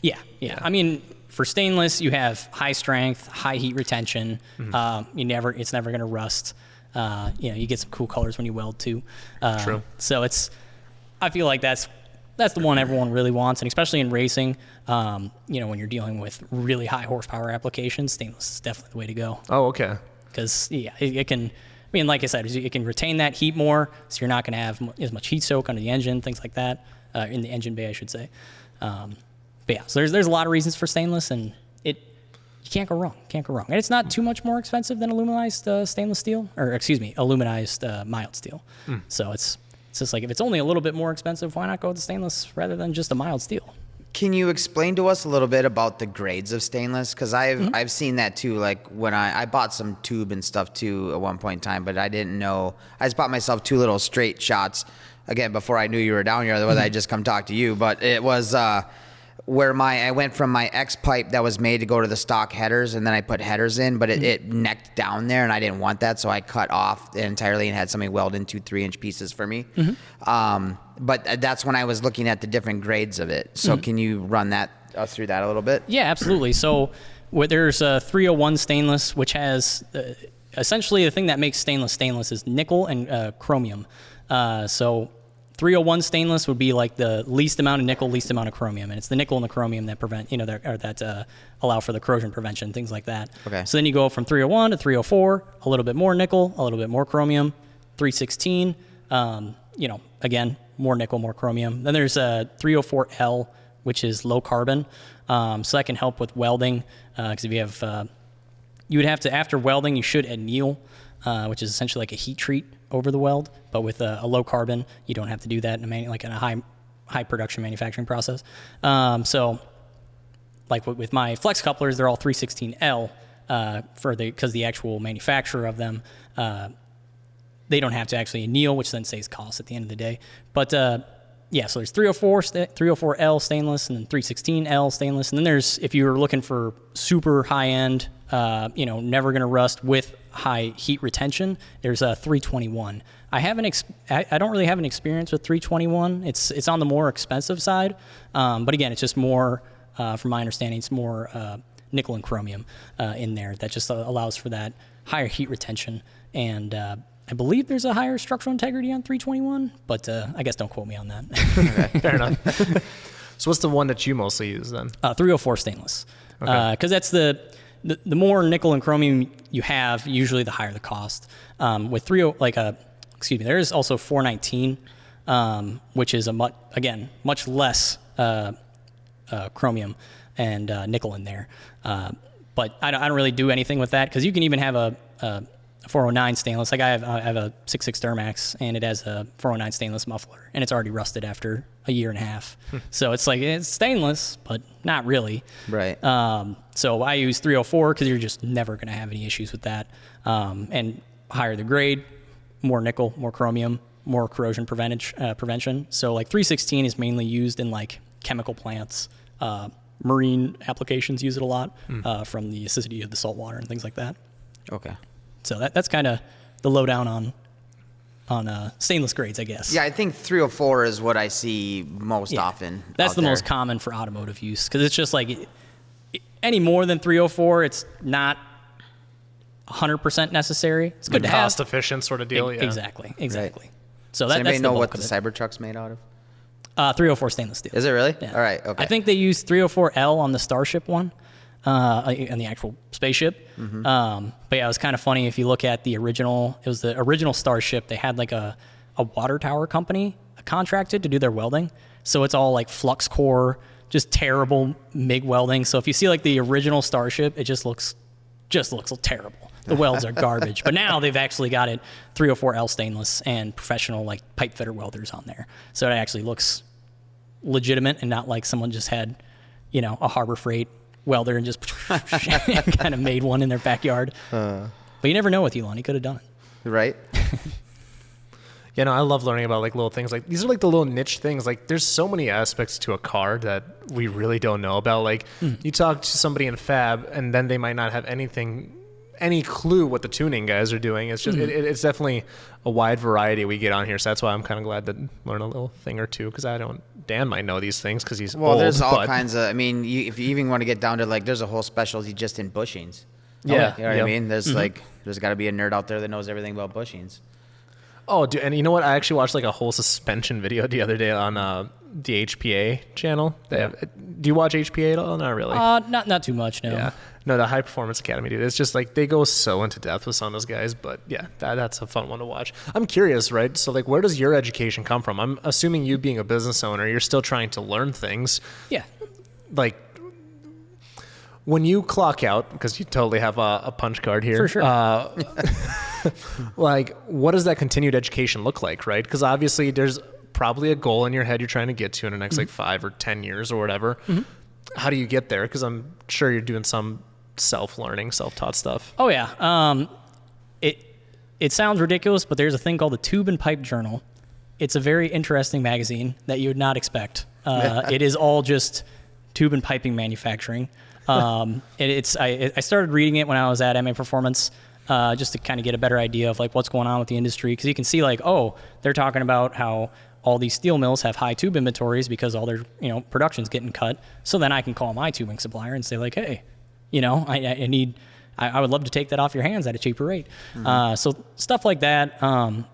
Yeah. I mean, for stainless, you have high strength, high heat retention. It's never going to rust. You know, you get some cool colors when you weld too. True. So I feel like that's the one everyone really wants, and especially in racing, you know, when you're dealing with really high horsepower applications, stainless is definitely the way to go. Oh, okay. Because it can. I mean, like I said, it can retain that heat more, so you're not going to have as much heat soak under the engine, things like that, in the engine bay, I should say. But yeah, so there's a lot of reasons for stainless, and you can't go wrong. And it's not too much more expensive than aluminized stainless steel, or excuse me, aluminized mild steel. So it's just like, if it's only a little bit more expensive, why not go with the stainless rather than just a mild steel? Can you explain to us a little bit about the grades of stainless? Because I've seen that too. Like when I bought some tube and stuff too at one point in time, but I didn't know. I just bought myself 2 little straight shots. Again, before I knew you were down here, otherwise I'd just come talk to you. But it was where I went from my X pipe that was made to go to the stock headers, and then I put headers in, but it necked down there, and I didn't want that, so I cut off entirely and had somebody weld into 3-inch pieces for me. But that's when I was looking at the different grades of it. So can you run us through that a little bit? Yeah, absolutely. So there's a 301 stainless, which has essentially the thing that makes stainless is nickel and chromium. So 301 stainless would be like the least amount of nickel, least amount of chromium, and it's the nickel and the chromium that prevent, you know, that allow for the corrosion prevention, things like that. Okay. So then you go from 301 to 304, a little bit more nickel, a little bit more chromium. 316, you know, again, more nickel, more chromium. Then there's a 304L, which is low carbon, so that can help with welding. Because if you have, you would have to, after welding, you should anneal, which is essentially like a heat treat over the weld. But with a low carbon, you don't have to do that in a high production manufacturing process. So, like with my flex couplers, they're all 316L because the actual manufacturer of them, they don't have to actually anneal, which then saves costs at the end of the day. But yeah, so there's 304L stainless, and then 316L stainless, and then there's, if you're looking for super high end, you know, never gonna rust with high heat retention, there's a 321. I don't really have an experience with 321. It's on the more expensive side, but again, it's just more, from my understanding, it's more nickel and chromium in there that just allows for that higher heat retention, and I believe there's a higher structural integrity on 321, but I guess don't quote me on that. Okay, fair enough. So what's the one that you mostly use then? 304 stainless. Okay. Because that's the more nickel and chromium you have, usually the higher the cost. With there is also 419, which is much less chromium and nickel in there. But I don't really do anything with that, because you can even have a 409 stainless. Like I have a 6.6 Duramax, and it has a 409 stainless muffler, and it's already rusted after a year and a half. So it's like, it's stainless, but not really. Right. So I use 304 because you're just never going to have any issues with that. And higher the grade, more nickel, more chromium, more corrosion prevention. So like 316 is mainly used in like chemical plants. Marine applications use it a lot from the acidity of the salt water and things like that. Okay. So that's kind of the lowdown on stainless grades, I guess. Yeah, I think 304 is what I see most often. That's the most common for automotive use, because it's just like any more than 304, it's not 100% necessary. It's good to have. Cost efficient sort of deal. Yeah. Exactly. Right. So Does anybody that's know the what bulk the of it. Cybertruck's made out of? 304 stainless steel. Is it really? Yeah. All right. Okay. I think they used 304L on the Starship one, on the actual spaceship. But yeah, it was kind of funny if you look at the original. It was the original Starship. They had like a water tower company contracted to do their welding. So it's all like flux core, just terrible MIG welding. So if you see like the original Starship, it just looks terrible. The welds are garbage. But now they've actually got it 304L stainless and professional like pipe fitter welders on there. So it actually looks legitimate and not like someone just had, you know, a Harbor Freight welder and just kind of made one in their backyard. But you never know with Elon. He could have done it. Right. Yeah, no, I love learning about like little things. Like these are like the little niche things. Like there's so many aspects to a car that we really don't know about. Like you talk to somebody in Fab and then they might not have any clue what the tuning guys are doing. It's just it's definitely a wide variety we get on here. So that's why I'm kind of glad to learn a little thing or two, because Dan might know these things because he's old. There's all kinds of. I mean, if you even want to get down to like, there's a whole specialty just in bushings. Yeah, you know what I mean. There's there's got to be a nerd out there that knows everything about bushings. Oh, dude, and you know what? I actually watched like a whole suspension video the other day on the HPA channel. Do you watch HPA at all? Not really. Not too much, no. Yeah. No, the High Performance Academy, dude. It's just like they go so into depth with some of those guys, but yeah, that's a fun one to watch. I'm curious, right? So like, where does your education come from? I'm assuming you being a business owner, you're still trying to learn things. Yeah. Like, when you clock out, because you totally have a punch card here. For sure. Like, what does that continued education look like, right? Because obviously there's probably a goal in your head you're trying to get to in the next like 5 or 10 years or whatever. How do you get there? Because I'm sure you're doing some self-learning, self-taught stuff. Oh yeah. It sounds ridiculous, but there's a thing called the Tube and Pipe Journal. It's a very interesting magazine that you would not expect. It is all just tube and piping manufacturing. I started reading it when I was at MAPerformance, just to kind of get a better idea of like what's going on with the industry. Because you can see like, oh, they're talking about how all these steel mills have high tube inventories because all their production's getting cut. So then I can call my tubing supplier and say like, hey, I would love to take that off your hands at a cheaper rate. So stuff like that.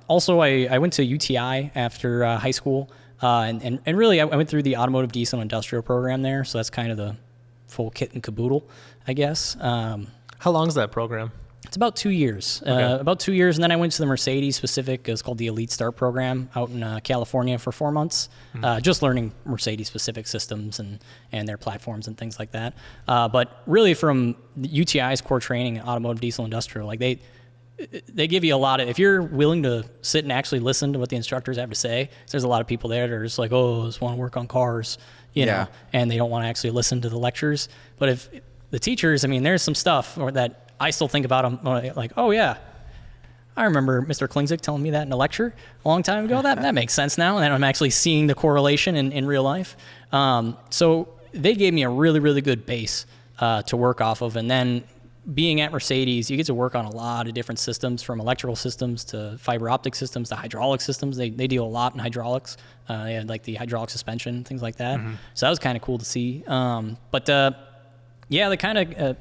Also, I went to UTI after high school, and really I went through the automotive diesel industrial program there. So that's kind of the full kit and caboodle, I guess. How long is that program? It's about 2 years. Okay. About 2 years, and then I went to the Mercedes specific. It's called the Elite Start program out in California for 4 months, just learning Mercedes specific systems and their platforms and things like that. But really, from UTI's core training in automotive diesel industrial, like they give you a lot of. If you're willing to sit and actually listen to what the instructors have to say, there's a lot of people there that are just like, oh, I just want to work on cars, know, and they don't want to actually listen to the lectures. But if the teachers, I mean, there's some stuff that I still think about them like, oh yeah, I remember Mr. Klingzik telling me that in a lecture a long time ago. That makes sense now, and then I'm actually seeing the correlation in real life. So they gave me a really, really good base to work off of. And then being at Mercedes, you get to work on a lot of different systems, from electrical systems to fiber optic systems to hydraulic systems. They deal a lot in hydraulics, and like the hydraulic suspension, things like that. So that was kind of cool to see. Yeah, the kind of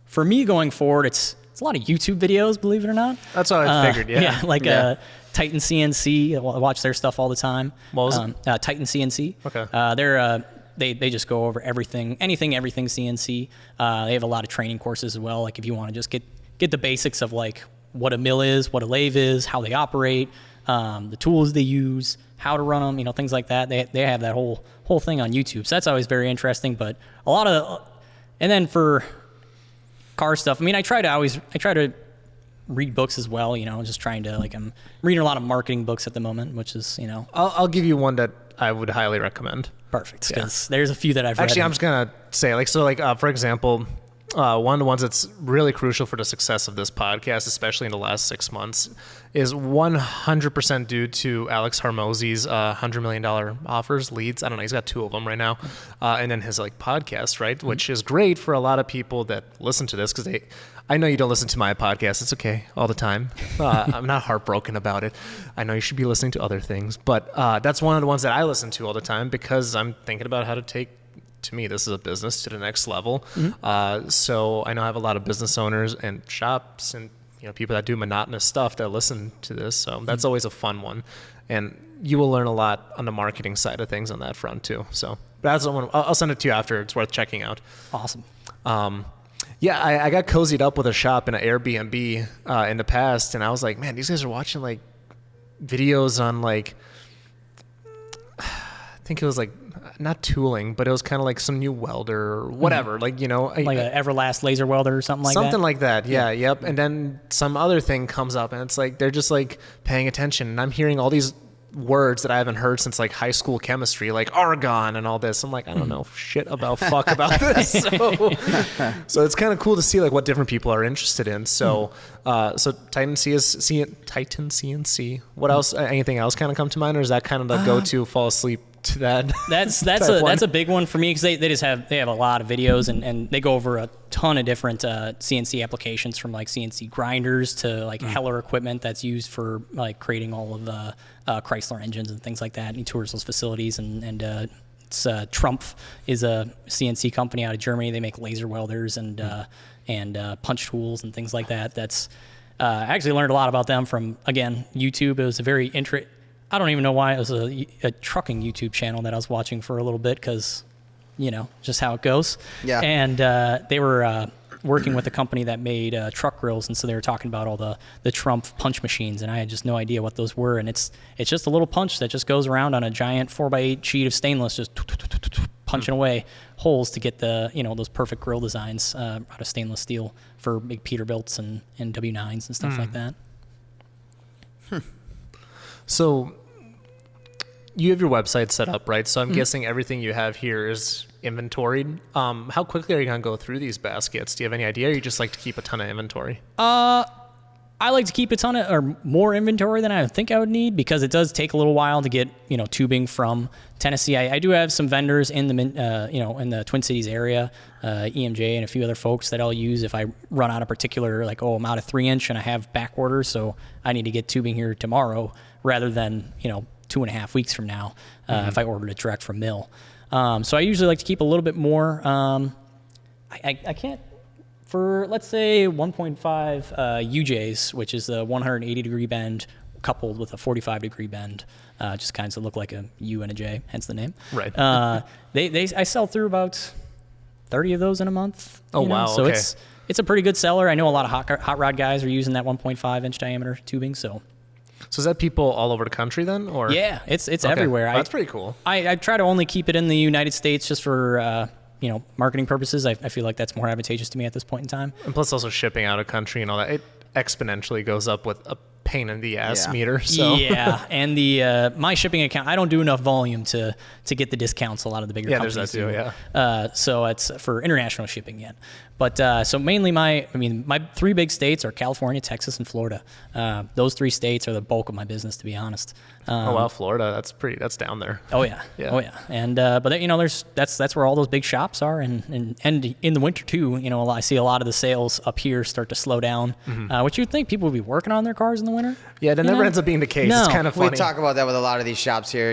for me going forward, it's a lot of YouTube videos, believe it or not. That's what I figured. Yeah, like Titan CNC. I watch their stuff all the time. What was it? Titan CNC. Okay. They just go over everything CNC. They have a lot of training courses as well. Like if you want to just get the basics of like what a mill is, what a lathe is, how they operate, the tools they use, how to run them, things like that. They have that whole thing on YouTube. So that's always very interesting. But a lot of, and then for car stuff, I mean, I try to read books as well, just trying to, like, I'm reading a lot of marketing books at the moment, which is, I'll give you one that I would highly recommend. Perfect, because there's a few that I've read. Actually, I'm just going to say, for example, one of the ones that's really crucial for the success of this podcast, especially in the last 6 months, is 100% due to Alex Hormozy's $100 million offers, leads. I don't know. He's got 2 of them right now. And then his podcast, right? Which is great for a lot of people that listen to this, because I know you don't listen to my podcast. It's okay all the time. I'm not heartbroken about it. I know you should be listening to other things, but that's one of the ones that I listen to all the time, because I'm thinking about how to take, to me, this is a business to the next level. So I know I have a lot of business owners and shops and people that do monotonous stuff that listen to this. So that's always a fun one, and you will learn a lot on the marketing side of things on that front too. So that's the one. I'll send it to you after. It's worth checking out. Awesome. Yeah, I got cozied up with a shop in an Airbnb in the past, and I was like, man, these guys are watching like videos on like think it was like not tooling, but it was kind of like some new welder or whatever. Like, you know, Like an Everlast laser welder or something like that? Something like that. Yeah. Yep. And then some other thing comes up and it's like, they're just like paying attention. And I'm hearing all these words that I haven't heard since like high school chemistry, like argon and all this. I'm like, I don't know shit about this. So it's kind of cool to see like what different people are interested in. So, so Titan CNC. What else? Anything else kind of come to mind, or is that kind of the go-to fall asleep to that? That's a big one for me because they have a lot of videos and they go over a ton of different CNC applications, from like CNC grinders to like Heller equipment that's used for like creating all of the Chrysler engines and things like that. And he tours those facilities and it's Trumpf is a CNC company out of Germany. They make laser welders and punch tools and things like that. That's I actually learned a lot about them from, again, YouTube. It was a very I don't even know why. It was a trucking YouTube channel that I was watching for a little bit because, you know, just how it goes. Yeah. And they were working with a company that made truck grills, and so they were talking about all the Trumpf punch machines, and I had just no idea what those were. And it's just a little punch that just goes around on a giant 4x8 sheet of stainless, just punching away holes to get the, you know, those perfect grill designs out of stainless steel for big Peterbilts and W9s and stuff like that. So you have your website set up, right? So I'm guessing everything you have here is inventoried. How quickly are you going to go through these baskets? Do you have any idea, or you just like to keep a ton of inventory? I like to keep a ton of, or more inventory than I think I would need, because it does take a little while to get, you know, tubing from Tennessee. I do have some vendors in the, you know, in the Twin Cities area, EMJ and a few other folks that I'll use if I run out of particular, like, oh, I'm out of 3-inch and I have back orders, so I need to get tubing here tomorrow rather than, you know, 2.5 weeks from now, if I ordered it direct from mill. So I usually like to keep a little bit more. I can't, for let's say 1.5 UJs, which is the 180 degree bend coupled with a 45 degree bend, just kind of look like a U and a J, hence the name. Right. I sell through about 30 of those in a month. Oh, wow. So okay. it's a pretty good seller. I know a lot of hot rod guys are using that 1.5 inch diameter tubing. So is that people all over the country then, or? yeah, it's Okay. everywhere. That's pretty cool. I try to only keep it in the United States just for you know, marketing purposes. I feel like that's more advantageous to me at this point in time. And plus also shipping out of country and all that, it exponentially goes up with a pain in the ass meter. So yeah, and the my shipping account, I don't do enough volume to get the discounts a lot of the bigger companies there's that too, do. yeah. So it's for international shipping yet. But so mainly my 3 big states are California, Texas, and Florida. Those 3 states are the bulk of my business, to be honest. Oh wow, Florida, that's down there. Oh yeah, Yeah. oh yeah, and but you know, that's where all those big shops are, and in the winter too. You know, I see a lot of the sales up here start to slow down, which you'd think people would be working on their cars in the winter. Yeah, that never ends up being the case. No. It's kind of funny. We talk about that with a lot of these shops here.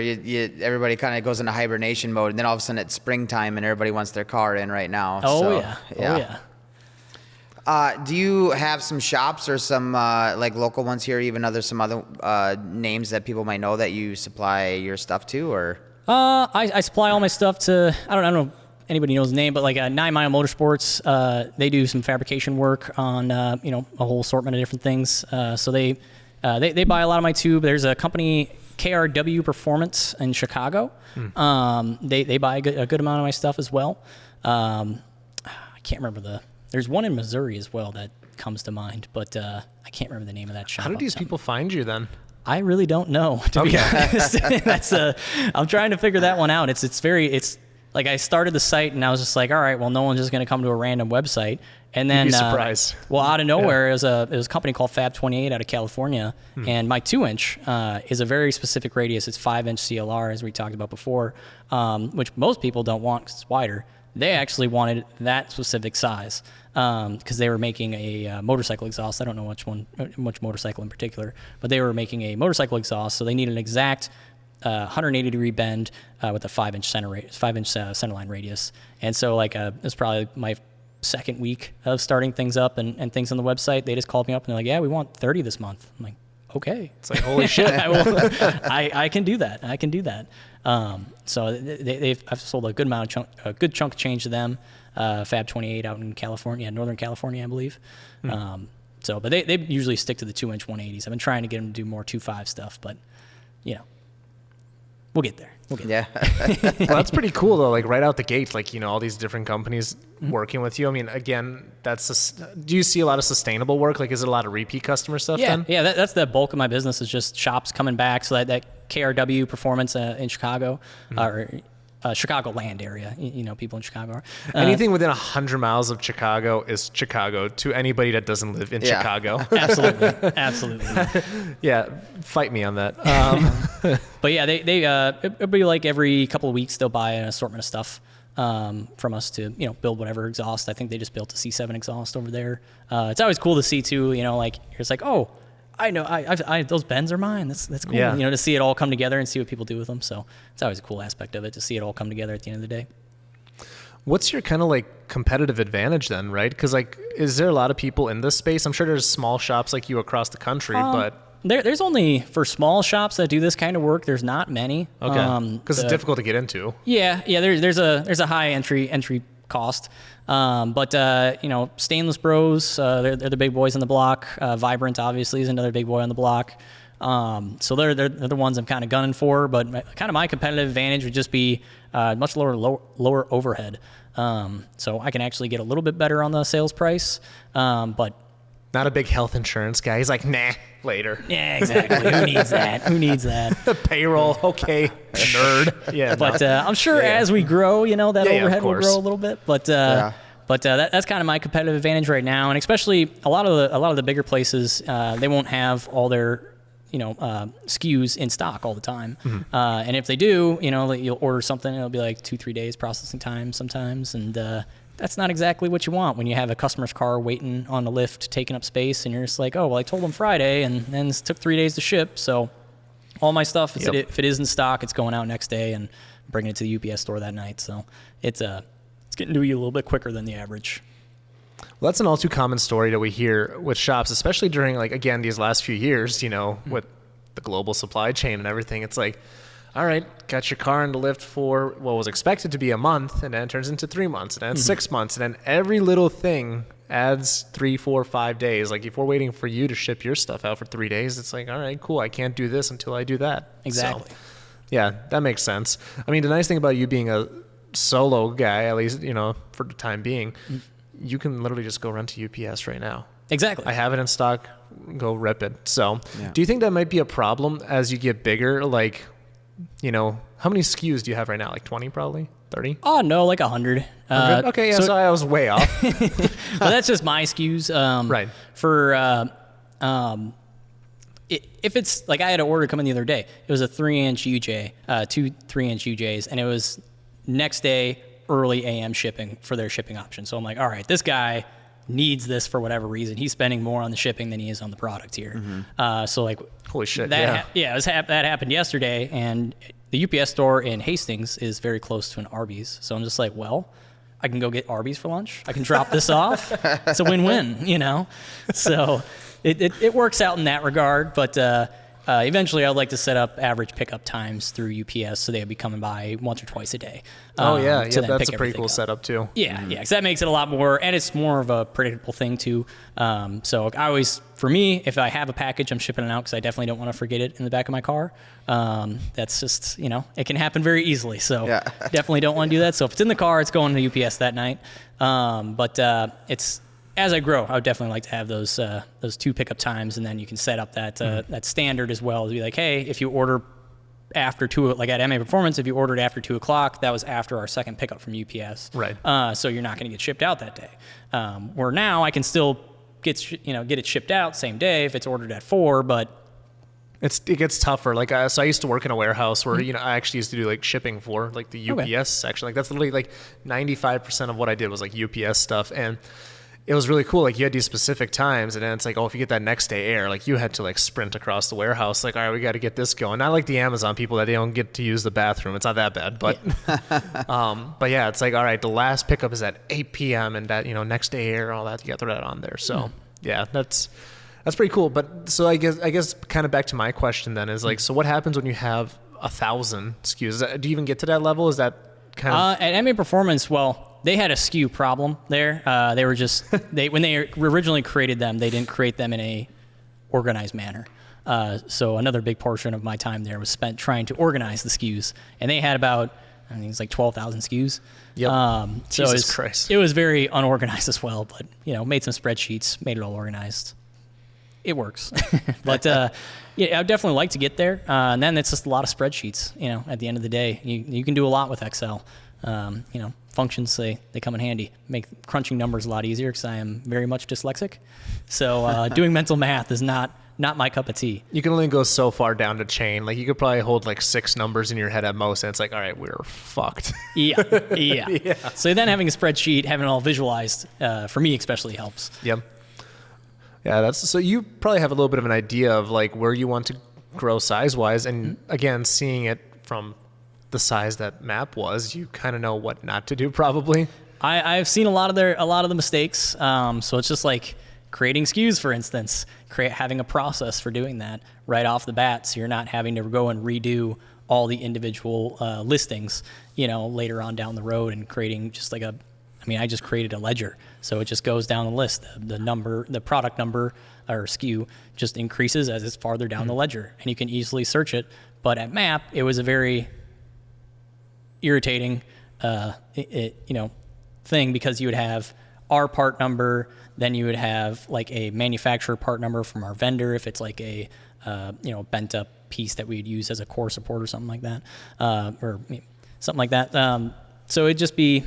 Everybody kind of goes into hibernation mode, and then all of a sudden it's springtime, and everybody wants their car in right now. Oh so, yeah, oh yeah. Do you have some shops or some like local ones here, even some other names that people might know that you supply your stuff to, or? I supply all my stuff to, I don't know if anybody knows the name, but like 9 Mile Motorsports, they do some fabrication work on, you know, a whole assortment of different things. So they buy a lot of my tube. There's a company, KRW Performance in Chicago. They buy a good amount of my stuff as well. I can't remember there's one in Missouri as well that comes to mind, but I can't remember the name of that shop. How do these people find you then? I really don't know, to be honest. I'm trying to figure that one out. It's like I started the site and I was just like, all right, well, no one's just going to come to a random website. And then, You'd be surprised. Well, out of nowhere, it was a company called Fab 28 out of California, and my 2-inch is a very specific radius. It's 5-inch CLR, as we talked about before, which most people don't want because it's wider. They actually wanted that specific size because they were making a motorcycle exhaust. I don't know which motorcycle in particular, but they were making a motorcycle exhaust, so they needed an exact 180 degree bend with a 5-inch centerline radius. And so like it's probably my second week of starting things up and things on the website. They just called me up and they're like, yeah, we want 30 this month. I'm like, okay. It's like, holy shit. I can do that. I can do that. So I've sold a good chunk of change to them. Fab 28 out in California, Northern California, I believe. But they usually stick to the 2-inch 180s. I've been trying to get them to do more 2.5 stuff, but you know, we'll get there. We'll get Yeah. Well, that's pretty cool though. Like right out the gate, like all these different companies working with you. I mean, again, do you see a lot of sustainable work? Like, is it a lot of repeat customer stuff? Yeah, then? yeah. That's the bulk of my business is just shops coming back. So that KRW Performance in Chicago, or Chicagoland area. People in Chicago are. Anything within 100 miles of Chicago is Chicago to anybody that doesn't live in Chicago. Absolutely. Yeah, fight me on that. But yeah, it'll be like every couple of weeks they'll buy an assortment of stuff from us to build whatever exhaust. I think they just built a C7 exhaust over there. It's always cool to see too. It's like, oh, I know, I those bends are mine. That's cool. Yeah. To see it all come together and see what people do with them. So it's always a cool aspect of it to see it all come together at the end of the day. What's your kind of like competitive advantage then, right? Because like, is there a lot of people in this space? I'm sure there's small shops like you across the country, but there's only for small shops that do this kind of work. There's not many. okay, because it's difficult to get into. Yeah. There's a high entry cost. But Stainless Bros, they're the big boys on the block. Vibrant obviously is another big boy on the block. So they're the ones I'm kind of gunning for. But my competitive advantage would just be much lower overhead. So I can actually get a little bit better on the sales price. But Not a big health insurance guy. He's like, nah, later. yeah, exactly. Who needs that? Who needs that? Payroll, okay, nerd. Yeah, But I'm sure as we grow, that overhead will course. grow a little bit. But that's kind of my competitive advantage right now. And especially a lot of the bigger places, they won't have all their SKUs in stock all the time. Mm-hmm. And if they do, you'll order something, it'll be like 2-3 days processing time sometimes, and that's not exactly what you want when you have a customer's car waiting on the lift, taking up space, and you're just like, oh, well, I told them Friday, and then it took 3 days to ship. So all my stuff, if it is in stock, it's going out next day and bringing it to the UPS store that night. So it's getting to you a little bit quicker than the average. Well, that's an all too common story that we hear with shops, especially during, like, again, these last few years, with the global supply chain and everything. It's like, all right, got your car in the lift for what was expected to be a month, and then it turns into 3 months, and then 6 months, and then every little thing adds 3, 4, 5 days. Like, if we're waiting for you to ship your stuff out for 3 days, it's like, all right, cool, I can't do this until I do that. Exactly. So, yeah, that makes sense. I mean, the nice thing about you being a solo guy, at least, for the time being, you can literally just go run to UPS right now. Exactly. I have it in stock, go rip it. So do you think that might be a problem as you get bigger? Like, how many SKUs do you have right now? Like 20 probably? 30? Oh, no, like 100. 100? Okay, yeah, so I was way off. Well, that's just my SKUs. Right. For if it's like I had an order come in the other day, it was a 3-inch UJ, 2 3-inch UJs, and it was next day early AM shipping for their shipping option. So I'm like, all right, this guy needs this for whatever reason. He's spending more on the shipping than he is on the product here. So like, Holy shit, that that happened yesterday, and the UPS store in Hastings is very close to an Arby's. So I'm just like, well, I can go get Arby's for lunch. I can drop this off. It's a win-win, So it works out in that regard. But eventually, I'd like to set up average pickup times through UPS so they'd be coming by once or twice a day. To then that's pick a pretty everything cool up. Setup too. Yeah, because that makes it a lot more, and it's more of a predictable thing too. So I always, for me, if I have a package, I'm shipping it out because I definitely don't want to forget it in the back of my car. That's just, it can happen very easily. So definitely don't want to do that. So if it's in the car, it's going to UPS that night. But it's, as I grow, I would definitely like to have those 2 pickup times, and then you can set up that that standard as well to be like, hey, if you order after 2, like at MAPerformance, if you ordered after 2 o'clock, that was after our second pickup from UPS. Right. So you're not going to get shipped out that day. Where now I can still get it shipped out same day if it's ordered at 4, but it gets tougher. Like, so I used to work in a warehouse where, I actually used to do like shipping for like the UPS section. Like that's literally like 95% of what I did was like UPS stuff. And it was really cool. Like you had these specific times, and then it's like, oh, if you get that next day air, like you had to like sprint across the warehouse. Like, all right, we got to get this going. Not like the Amazon people that they don't get to use the bathroom. It's not that bad, but, but yeah, it's like, all right, the last pickup is at 8 p.m. and that, next day air, all that, you got to throw that on there. So yeah, that's pretty cool. But so I guess kind of back to my question then is like, so what happens when you have 1,000 SKUs? Do you even get to that level? Is that kind of at MAPerformance? Well, they had a SKU problem there. They were just when they originally created them, they didn't create them in a organized manner. So another big portion of my time there was spent trying to organize the SKUs, and they had about, I think it's like 12,000 SKUs. Yep. So Jesus Christ. it was very unorganized as well, but made some spreadsheets, made it all organized. It works. But yeah, I would definitely like to get there. And then it's just a lot of spreadsheets, at the end of the day. You can do a lot with Excel. Functions, they come in handy. Make crunching numbers a lot easier because I am very much dyslexic. So doing mental math is not my cup of tea. You can only go so far down the chain. Like you could probably hold like 6 numbers in your head at most, and it's like, all right, we're fucked. Yeah. So then having a spreadsheet, having it all visualized, for me especially helps. Yep. Yeah, so you probably have a little bit of an idea of like where you want to grow size-wise, and again, seeing it from the size that MAP was, you kind of know what not to do probably. I've seen a lot of the mistakes. So it's just like creating SKUs, for instance, having a process for doing that right off the bat, so you're not having to go and redo all the individual listings, later on down the road, and creating just like I just created a ledger, so it just goes down the list. The product number or SKU just increases as it's farther down the ledger, and you can easily search it. But at MAP, it was a very irritating, thing, because you would have our part number, then you would have like a manufacturer part number from our vendor if it's like a bent up piece that we'd use as a core support or something like that, or something like that. So it'd just be.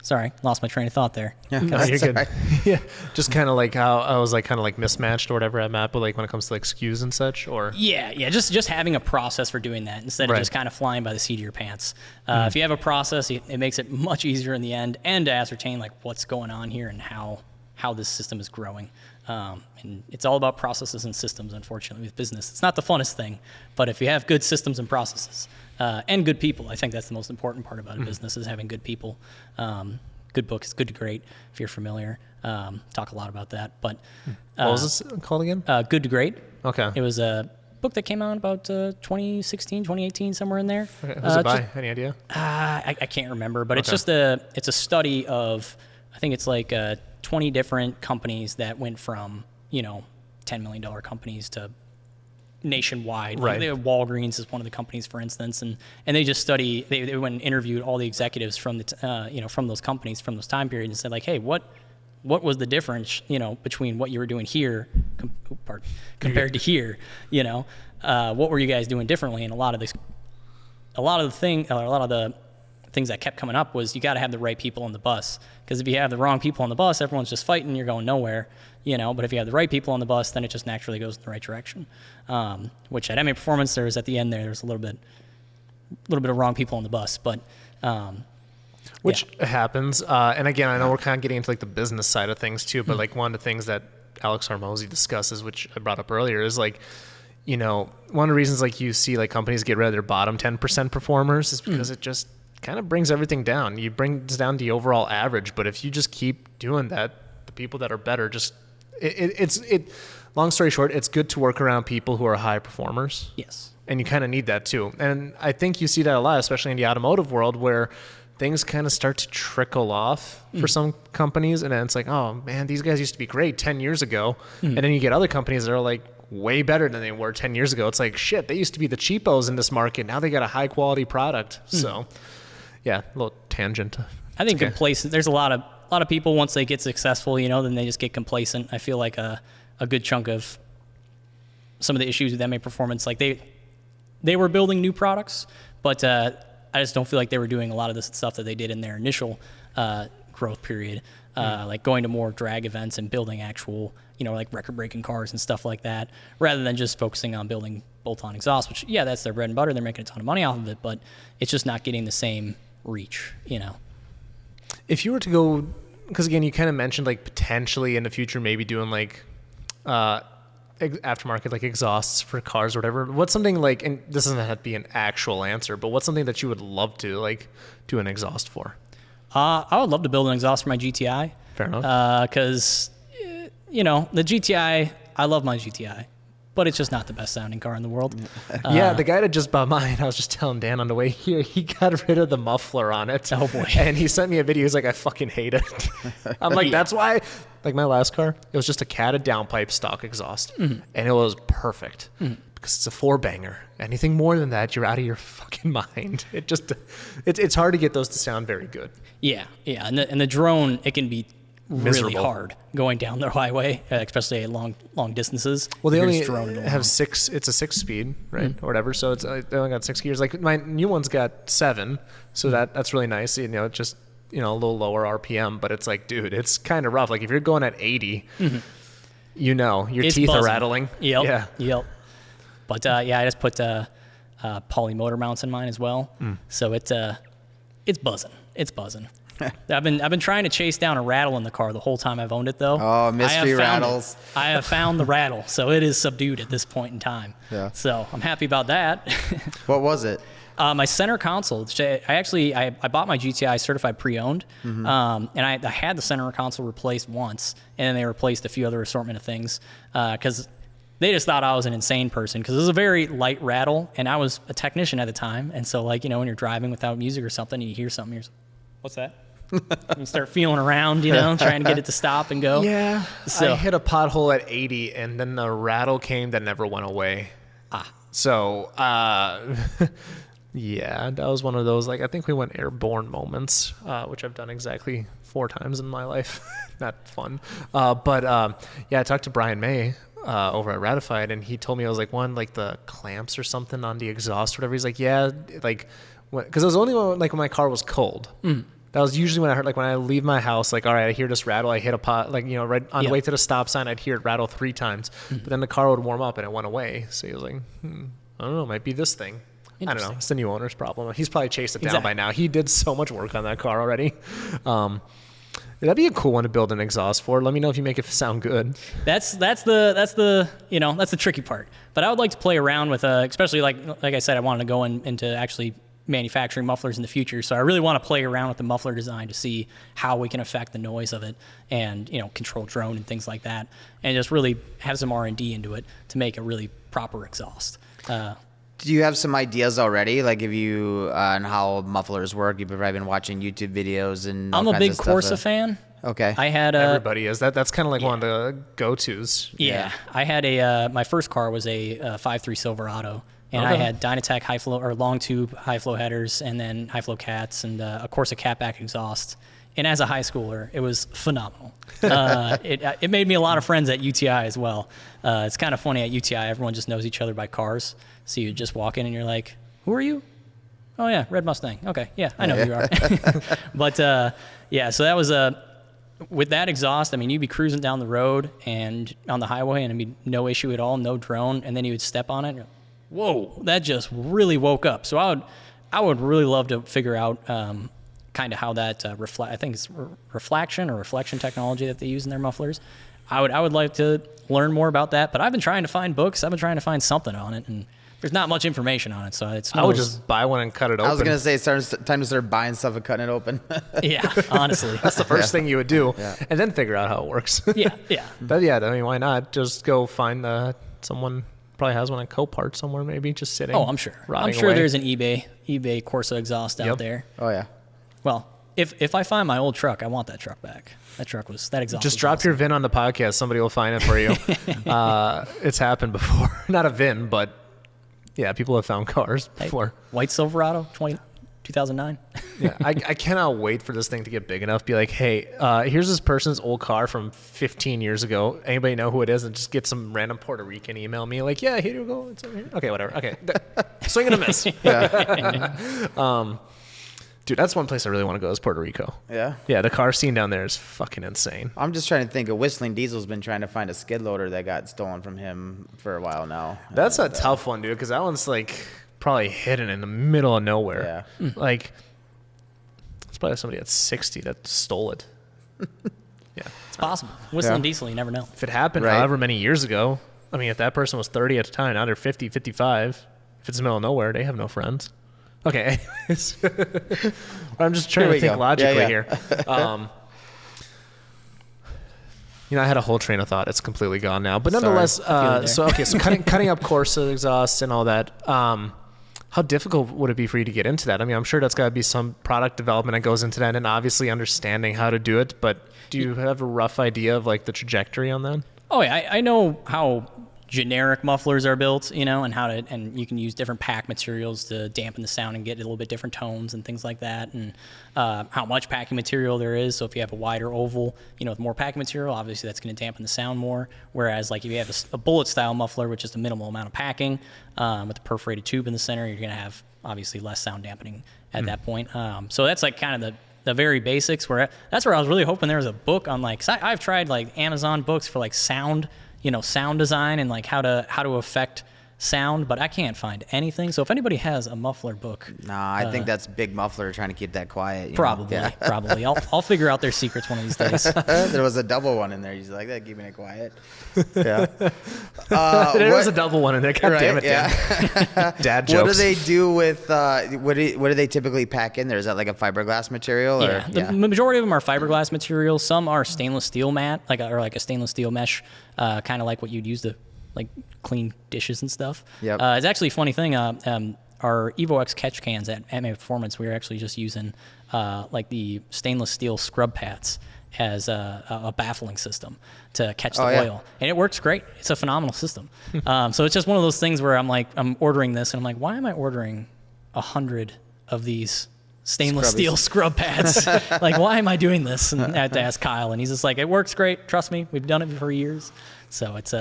Sorry, lost my train of thought there. No, you're good. Yeah, just kind of like how I was like kind of like mismatched or whatever at MAP, but like when it comes to like SKUs and such, or yeah, just having a process for doing that instead of just kind of flying by the seat of your pants. If you have a process, it makes it much easier in the end, and to ascertain like what's going on here and how this system is growing. And it's all about processes and systems. Unfortunately, with business, it's not the funnest thing, but if you have good systems and processes and good people, I think that's the most important part about a business, is having good people. Good book is Good to Great, if you're familiar. Talk a lot about that. But what was this called again? Good to Great. Okay. It was a book that came out about 2016, 2018, somewhere in there. Okay. Who's it by? Any idea? I can't remember, but it's just it's a study of, I think it's like 20 different companies that went from $10 million companies to nationwide. Right. Like Walgreens is one of the companies, for instance, and they just they went and interviewed all the executives from from those companies from those time periods, and said like, hey, what was the difference between what you were doing here compared to here? What were you guys doing differently? And a lot of the things that kept coming up was you got to have the right people on the bus, because if you have the wrong people on the bus, everyone's just fighting, you're going nowhere. But if you have the right people on the bus, then it just naturally goes in the right direction. Which at MAPerformance, there's at the end there's a little bit of wrong people on the bus, but which happens. And again, I know we're kind of getting into like the business side of things too, but like one of the things that Alex Hormozy discusses, which I brought up earlier, is like, one of the reasons like you see like companies get rid of their bottom 10% performers is because it just kind of brings everything down. You bring down the overall average, but if you just keep doing that, the people that are better just long story short, it's good to work around people who are high performers. Yes. And you kind of need that too. And I think you see that a lot, especially in the automotive world, where things kind of start to trickle off for some companies. And then it's like, oh man, these guys used to be great 10 years ago. And then you get other companies that are like way better than they were 10 years ago. It's like, shit, they used to be the cheapos in this market. Now they got a high quality product. So yeah, a little tangent. I think complacent. There's a lot of people, once they get successful, then they just get complacent. I feel like a good chunk of some of the issues with MAPerformance, like they were building new products, but I just don't feel like they were doing a lot of the stuff that they did in their initial growth period, like going to more drag events and building actual, like record-breaking cars and stuff like that, rather than just focusing on building bolt-on exhaust, which, yeah, that's their bread and butter. They're making a ton of money off of it, but it's just not getting the same reach, If you were to go, because again, you kind of mentioned like potentially in the future maybe doing like aftermarket like exhausts for cars or whatever. What's something like, and this doesn't have to be an actual answer, but what's something that you would love to like do an exhaust for? I would love to build an exhaust for my GTI. Fair enough. Because the GTI, I love my GTI, but it's just not the best sounding car in the world. Yeah, the guy that just bought mine, I was just telling Dan on the way here, he got rid of the muffler on it. Oh, boy. And he sent me a video. He's like, I fucking hate it. I'm like, that's why. Like my last car, it was just a catted downpipe stock exhaust. And it was perfect because it's a 4-banger. Anything more than that, you're out of your fucking mind. It's hard to get those to sound very good. Yeah. And the drone, it can be really Miserable. hard going down the highway, especially at long distances. Well, they You're only just droning along. have 6. It's a 6-speed, right, or whatever. So it's they only got 6 gears. Like my new one's got 7, so that's really nice. You know, just a little lower RPM, but it's like, dude, it's kind of rough. Like if you're going at 80, your It's teeth buzzing. are rattling. Yep. But I just put poly motor mounts in mine as well, so it's buzzing. It's buzzing. I've been trying to chase down a rattle in the car the whole time I've owned it, though. Oh, mystery I have found rattles. it. I have found the rattle, so it is subdued at this point in time. Yeah. So I'm happy about that. What was it? My center console. I bought my GTI certified pre-owned, and I had the center console replaced once, and then they replaced a few other assortment of things because they just thought I was an insane person because it was a very light rattle, and I was a technician at the time, and so when you're driving without music or something, and you hear something, you're just, what's that? And you start feeling around, trying to get it to stop and go. Yeah. So- I hit a pothole at 80, and then the rattle came that never went away. So, yeah, that was one of those, I think we went airborne moments, which I've done exactly 4 times in my life. Not fun. But I talked to Brian May over at Ratified, and he told me, I was like, the clamps or something on the exhaust or whatever. He's like, yeah, because it was only when my car was cold. That was usually when I heard, when I leave my house, all right, I hear this rattle, I hit a pot, right on the way to the stop sign, I'd hear it rattle 3 times. But then the car would warm up and it went away. So he was like, I don't know, it might be this thing. I don't know. It's the new owner's problem. He's probably chased it down by now. He did so much work on that car already. That'd be a cool one to build an exhaust for. Let me know if you make it sound good. That's the tricky part. But I would like to play around with, especially like I said, I wanted to go into actually manufacturing mufflers in the future. So I really want to play around with the muffler design to see how we can affect the noise of it and, control drone and things like that. And just really have some R&D into it to make a really proper exhaust. Do you have some ideas already? Like, if you on how mufflers work? You've probably been watching YouTube videos and all I'm a kinds big of stuff. Corsa fan. Okay. I had Everybody is. That's kind of like one of the go-tos. Yeah. I had my first car was a 5.3 Silverado. And I had Dynatec high flow or long tube high flow headers, and then high flow cats, and a Corsa catback exhaust. And as a high schooler, it was phenomenal. It made me a lot of friends at UTI as well. It's kind of funny at UTI, everyone just knows each other by cars. So you just walk in and you're like, "Who are you?" "Oh yeah, red Mustang." "Okay, yeah, I know who you are." But so that was with that exhaust. I mean, you'd be cruising down the road and on the highway, and it'd be no issue at all, no drone, and then you would step on it. And you're like, whoa, that just really woke up. So I would really love to figure out kind of how that I think it's reflection technology that they use in their mufflers. I would like to learn more about that, but I've been trying to find books. I've been trying to find something on it, and there's not much information on it. So I would just buy one and cut it open. I was gonna say, it's time to start buying stuff and cutting it open. Yeah, honestly, that's the first thing you would do, and then figure out how it works. Yeah. But I mean, why not? Just go find someone. Probably has one at Copart somewhere, maybe just sitting. Oh, I'm sure. There's an eBay Corsa exhaust out there. Oh yeah. Well, if I find my old truck, I want that truck back. That exhaust. Just was drop awesome. your VIN on the podcast. Somebody will find it for you. It's happened before. Not a VIN, but yeah, people have found cars before. White Silverado, 2009. Yeah, I cannot wait for this thing to get big enough. Be like, hey, here's this person's old car from 15 years ago. Anybody know who it is? And just get some random Puerto Rican email me like, yeah, here you go. It's over here. Okay, whatever. Okay, swing and a miss. Dude, that's one place I really want to go is Puerto Rico. Yeah. Yeah, the car scene down there is fucking insane. I'm just trying to think. Of Whistling Diesel's been trying to find a skid loader that got stolen from him for a while now. That's a tough one, dude, because that one's probably hidden in the middle of nowhere. Yeah. It's probably somebody at 60 that stole it. Yeah. It's possible. Whistling Diesel, you never know. If it happened however many years ago, I mean, if that person was 30 at the time, now they're 50, 55. If it's in the middle of nowhere, they have no friends. Okay. Anyways. I'm just trying to think logically here. You know, I had a whole train of thought. It's completely gone now. But Sorry. nonetheless, I feel you there. so cutting up Corsa exhaust and all that. How difficult would it be for you to get into that? I mean, I'm sure that's got to be some product development that goes into that, and obviously understanding how to do it. But do you have a rough idea of like the trajectory on that? Oh yeah, I know how generic mufflers are built, you know, and you can use different pack materials to dampen the sound and get a little bit different tones and things like that, and how much packing material there is. So if you have a wider oval, you know, with more packing material, obviously that's going to dampen the sound more. Whereas like if you have a bullet style muffler with just a minimal amount of packing, with a perforated tube in the center, you're going to have obviously less sound dampening at that point. So that's like kind of the very basics. That's where I was really hoping there was a book on like, 'cause I've tried like Amazon books for like sound design and like how to affect sound, but I can't find anything. So if anybody has a muffler book, I think that's Big Muffler trying to keep that quiet. you know? probably, Yeah. probably. I'll figure out their secrets one of these days. There was a double one in there. He's like that, keeping it quiet. Yeah. There was a double one in there. God damn it, Dan. Yeah. Dad jokes. What do they do with what do they typically pack in there? Is that like a fiberglass material? Or? Yeah, the majority of them are fiberglass materials. Some are stainless steel mat, like a stainless steel mesh, kind of like what you'd use to like clean dishes and stuff. Yep. It's actually a funny thing. Our Evo X catch cans at MAPerformance, we were actually just using like the stainless steel scrub pads as a baffling system to catch the oil, and it works great. It's a phenomenal system. So it's just one of those things where I'm ordering this, and I'm like, why am I ordering 100 of these stainless steel scrub pads? Like, why am I doing this? And I had to ask Kyle, and he's just like, it works great. Trust me, we've done it for years. So it's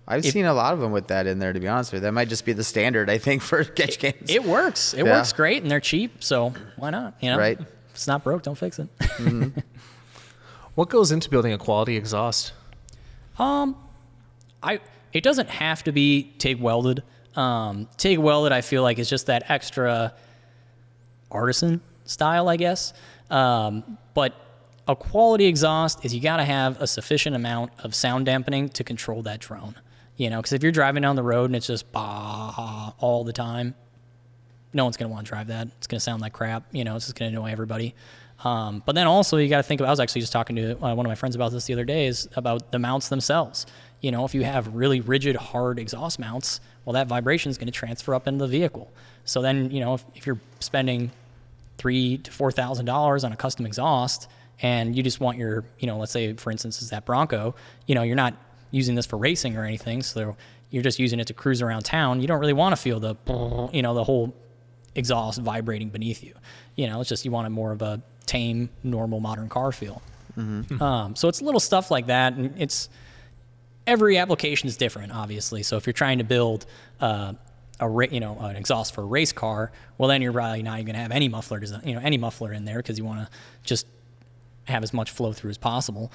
I've seen a lot of them with that in there, to be honest with you. That might just be the standard, I think, for catch cans. It works. It works great, and they're cheap. So why not? You know, Right. If it's not broke, don't fix it. What goes into building a quality exhaust? It doesn't have to be TIG welded. TIG welded, I feel like, is just that extra artisan style, I guess. But a quality exhaust is you got to have a sufficient amount of sound dampening to control that drone. You know, because if you're driving down the road and it's just bah all the time, no one's going to want to drive that. It's going to sound like crap. You know, it's just going to annoy everybody. But then also you got to think about, I was actually just talking to one of my friends about this the other day, is about the mounts themselves. You know, if you have really rigid, hard exhaust mounts, well, that vibration is going to transfer up into the vehicle. So then, you know, if you're spending $3,000 to $4,000 on a custom exhaust and you just want your, you know, let's say, for instance, is that Bronco, you know, you're not using this for racing or anything, so you're just using it to cruise around town. You don't really want to feel the, you know, the whole exhaust vibrating beneath you. You know, it's just you want a more of a tame, normal, modern car feel. So it's little stuff like that, and it's every application is different, obviously. So if you're trying to build an exhaust for a race car, well, then you're probably not even going to have any muffler in there, because you want to just have as much flow through as possible.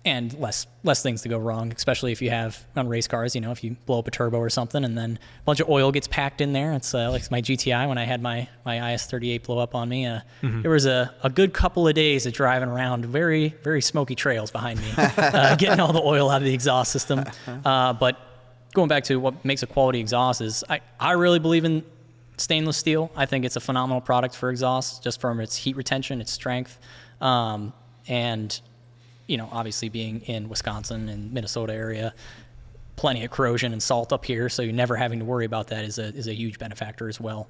And less things to go wrong, especially if you have on race cars, you know, if you blow up a turbo or something and then a bunch of oil gets packed in there. It's like my GTI when I had my IS-38 blow up on me. There was a good couple of days of driving around very, very smoky trails behind me, getting all the oil out of the exhaust system. But going back to what makes a quality exhaust is I really believe in stainless steel. I think it's a phenomenal product for exhaust, just from its heat retention, its strength, and you know, obviously being in Wisconsin and Minnesota area, plenty of corrosion and salt up here, so you're never having to worry about that is a huge benefactor as well.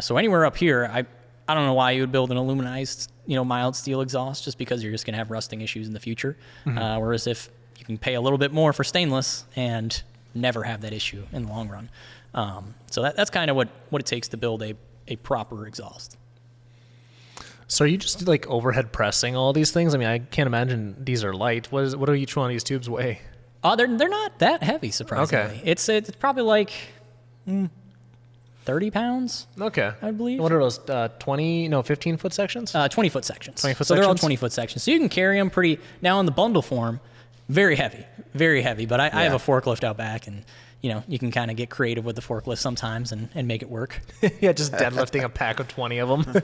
So anywhere up here, I don't know why you would build an aluminized, you know, mild steel exhaust, just because you're just going to have rusting issues in the future. Whereas if you can pay a little bit more for stainless and never have that issue in the long run. So that's kind of what it takes to build a proper exhaust. So are you just like overhead pressing all these things? I mean, I can't imagine these are light. What do each one of these tubes weigh? They're not that heavy, surprisingly. Okay. It's probably like 30 pounds. Okay. I believe. What are those, 15-foot sections? 20-foot sections. 20-foot so they're all sections? 20-foot sections. So you can carry them pretty, now in the bundle form, very heavy. But I have a forklift out back, and you know, you can kind of get creative with the forklift sometimes and make it work. Yeah, just deadlifting a pack of 20 of them.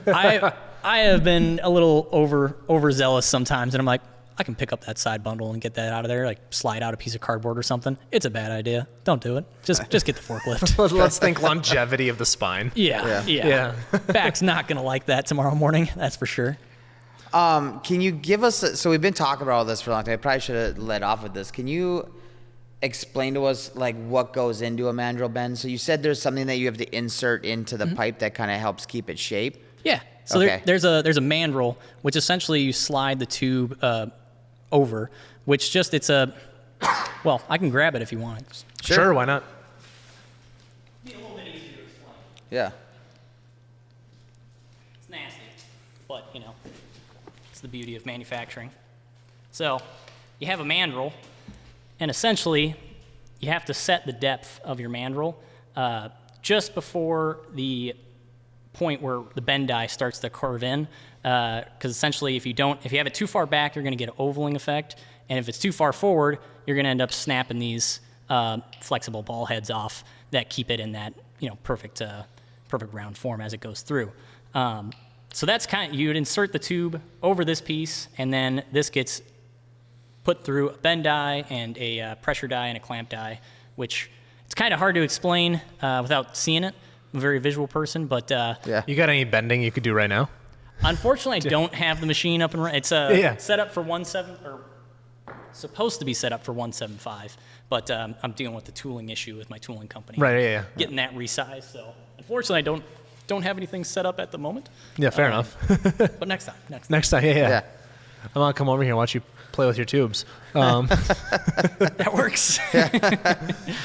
I have been a little overzealous sometimes, and I'm like, I can pick up that side bundle and get that out of there, like slide out a piece of cardboard or something. It's a bad idea. Don't do it. Just get the forklift. Let's think longevity of the spine. Yeah. Back's not going to like that tomorrow morning, that's for sure. Can you give us? So we've been talking about all this for a long time. I probably should have led off with this. Can you explain to us like what goes into a mandrel bend? So you said there's something that you have to insert into the pipe that kind of helps keep it shape. Yeah. So Okay. there's a mandrel, which essentially you slide the tube over, which just it's a well, I can grab it if you want. Sure, why not? Be a little bit easier to explain. Yeah. It's nasty, but you know, it's the beauty of manufacturing. So you have a mandrel, and essentially you have to set the depth of your mandrel just before the point where the bend die starts to curve in, because essentially if you have it too far back, you're going to get an ovaling effect, and if it's too far forward, you're going to end up snapping these flexible ball heads off that keep it in that perfect round form as it goes through. So that's you would insert the tube over this piece, and then this gets put through a bend die and a pressure die and a clamp die, which it's kind of hard to explain without seeing it. I'm a very visual person, but Yeah. You got any bending you could do right now? unfortunately, I don't have the machine up and running. It's set up for 1.7 or supposed to be set up for 1.75, but I'm dealing with the tooling issue with my tooling company. Right, yeah. Getting that resized. So unfortunately, I don't have anything set up at the moment. Yeah, fair enough. But next time. Next time, yeah. Yeah. I'm gonna come over here and watch you play with your tubes. That works. I